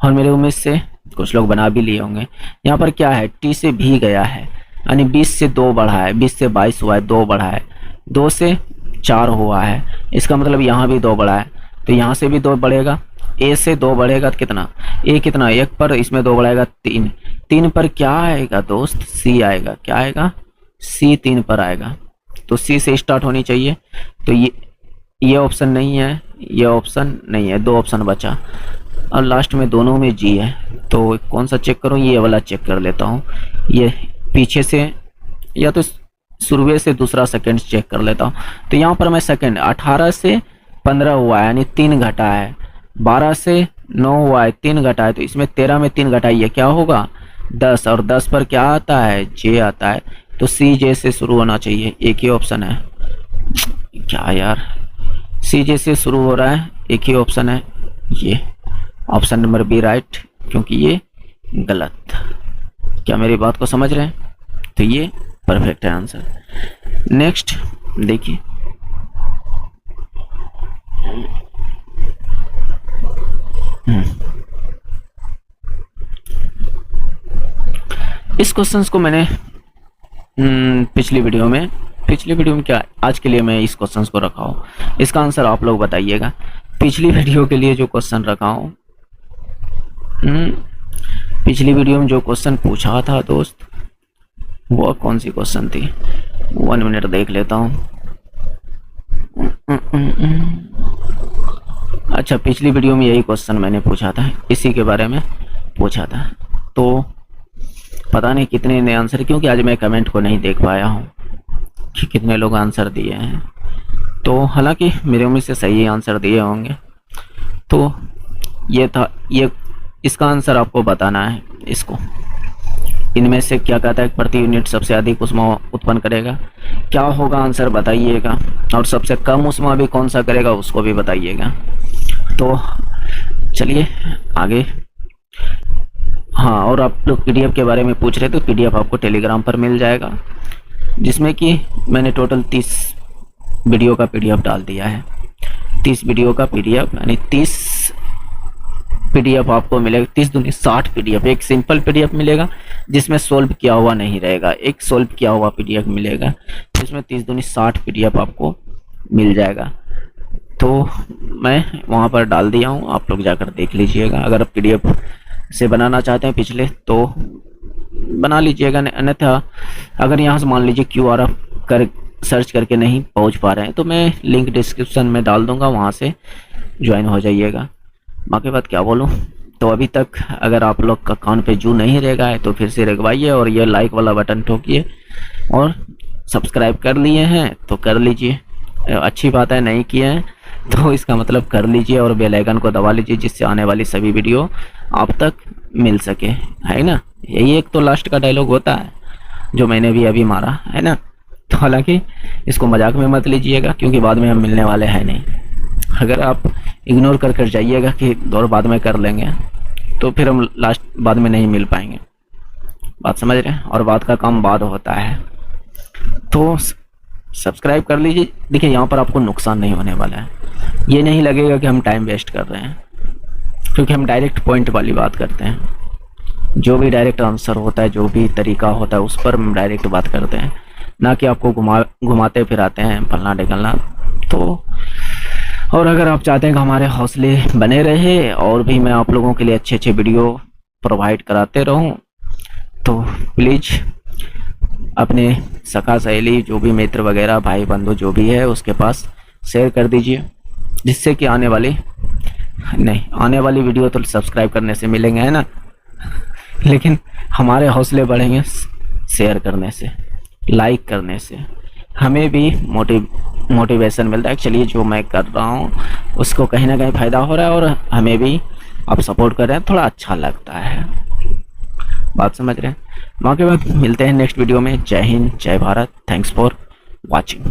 और मेरे उम्मीद से कुछ लोग बना भी लिए होंगे। यहाँ पर क्या है? टी से भी गया है, यानी 20 से 2 बढ़ा है, 20 से 22 हुआ है, 2 बढ़ा है, 2 से 4 हुआ है, इसका मतलब यहाँ भी 2 बढ़ा है, तो यहाँ से भी 2 बढ़ेगा। ए से 2 बढ़ेगा तो कितना? ए कितना? 1 पर, इसमें 2 बढ़ाएगा 3, 3 पर क्या आएगा दोस्त? सी आएगा। क्या आएगा? सी 3 पर आएगा, तो सी से स्टार्ट होनी चाहिए। तो ये ऑप्शन नहीं है, ये ऑप्शन नहीं है, 2 ऑप्शन बचा और लास्ट में दोनों में जी है। तो कौन सा चेक करूँ? ये वाला चेक कर लेता हूँ। ये पीछे से या तो शुरू से दूसरा सेकंड चेक कर लेता हूँ। तो यहाँ पर मैं सेकंड 18 से 15 हुआ है, यानी 3 घटा है, 12 से 9 हुआ है, 3 घटा है, तो इसमें 13 में 3 घटाइए, क्या होगा? 10, और 10 पर क्या आता है? जे आता है, तो सी जे से शुरू होना चाहिए। एक ही ऑप्शन है क्या यार? सी जे से शुरू हो रहा है, एक ही ऑप्शन है, ये ऑप्शन नंबर बी राइट, क्योंकि ये गलत। क्या मेरी बात को समझ रहे हैं? तो ये परफेक्ट है आंसर। नेक्स्ट देखिए, इस क्वेश्चंस को मैंने पिछली वीडियो में क्या, आज के लिए मैं इस क्वेश्चंस को रखा हूँ, इसका आंसर आप लोग बताइएगा। पिछली वीडियो के लिए जो क्वेश्चन रखा हूँ, पिछली वीडियो में जो क्वेश्चन पूछा था दोस्त, वो कौन सी क्वेश्चन थी? 1 मिनट देख लेता हूँ। अच्छा, पिछली वीडियो में यही क्वेश्चन मैंने पूछा था, इसी के बारे में पूछा था। तो पता नहीं कितने ने आंसर, क्योंकि आज मैं कमेंट को नहीं देख पाया हूँ कि कितने लोग आंसर दिए हैं। तो हालांकि मेरे उम्मीद से सही आंसर दिए होंगे। तो ये था, ये इसका आंसर आपको बताना है। इसको इनमें से क्या कहता है? प्रति यूनिट सबसे अधिक ऊष्मा उत्पन्न करेगा, क्या होगा आंसर बताइएगा। और सबसे कम ऊष्मा भी कौन सा करेगा, उसको भी बताइएगा। तो चलिए आगे। हाँ, और आप लोग पीडीएफ के बारे में पूछ रहे थे, तो पीडीएफ आपको टेलीग्राम पर मिल जाएगा, जिसमें कि मैंने टोटल 30 वीडियो का पीडीएफ डाल दिया है। 30 वीडियो का पीडीएफ, यानी 30 पीडीएफ आपको मिलेगा। 30 दूनी 60 पीडीएफ। एक सिंपल पीडीएफ मिलेगा जिसमें सोल्व किया हुआ नहीं रहेगा, एक सोल्व किया हुआ पीडीएफ मिलेगा, जिसमें 30 दूनी 60 पीडीएफ आपको मिल जाएगा। तो मैं वहाँ पर डाल दिया हूँ, आप लोग जाकर देख लीजिएगा। अगर आप पीडीएफ से बनाना चाहते हैं पिछले, तो बना लीजिएगा, अन्यथा अगर यहाँ से मान लीजिए क्यूआर आप कर सर्च करके नहीं पहुँच पा रहे हैं, तो मैं लिंक डिस्क्रिप्शन में डाल दूंगा, वहाँ से ज्वाइन हो जाइएगा। बाकी बात क्या बोलूँ। तो अभी तक अगर आप लोग का अकाउंट पे जू नहीं रहेगा है, तो फिर से रखवाइए और ये लाइक वाला बटन ठोकिए, और सब्सक्राइब कर लिए हैं तो कर लीजिए, अच्छी बात है। नहीं किए हैं तो इसका मतलब कर लीजिए, और बेल आइकन को दबा लीजिए, जिससे आने वाली सभी वीडियो आप तक मिल सके, है ना। यही एक तो लास्ट का डायलॉग होता है जो मैंने भी अभी मारा है ना। तो हालांकि इसको मजाक में मत लीजिएगा, क्योंकि बाद में हम मिलने वाले हैं नहीं। अगर आप इग्नोर कर जाइएगा कि दौड़ बाद में कर लेंगे, तो फिर हम लास्ट बाद में नहीं मिल पाएंगे। बात समझ रहे हैं? और बात का काम बाद होता है। तो सब्सक्राइब कर लीजिए। देखिए, यहाँ पर आपको नुकसान नहीं होने वाला है, ये नहीं लगेगा कि हम टाइम वेस्ट कर रहे हैं, क्योंकि हम डायरेक्ट पॉइंट वाली बात करते हैं। जो भी डायरेक्ट आंसर होता है, जो भी तरीका होता है, उस पर हम डायरेक्ट बात करते हैं, ना कि आपको घुमाते फिराते हैं फलना ढिकलना। तो और अगर आप चाहते हैं कि हमारे हौसले बने रहे और भी मैं आप लोगों के लिए अच्छे अच्छे वीडियो प्रोवाइड कराते रहूं, तो प्लीज़ अपने सखा सहेली, जो भी मित्र वगैरह, भाई बंधु जो भी है, उसके पास शेयर कर दीजिए, जिससे कि आने वाली वीडियो तो सब्सक्राइब करने से मिलेंगे, है ना, लेकिन हमारे हौसले बढ़ेंगे शेयर करने से, लाइक करने से। हमें भी मोटिवेशन मिलता है। चलिए, जो मैं कर रहा हूँ उसको कहीं ना कहीं फ़ायदा हो रहा है, और हमें भी आप सपोर्ट कर रहे हैं, थोड़ा अच्छा लगता है। बात समझ रहे हैं? बाकी बात मिलते हैं नेक्स्ट वीडियो में। जय हिंद, जय भारत, थैंक्स फॉर वॉचिंग।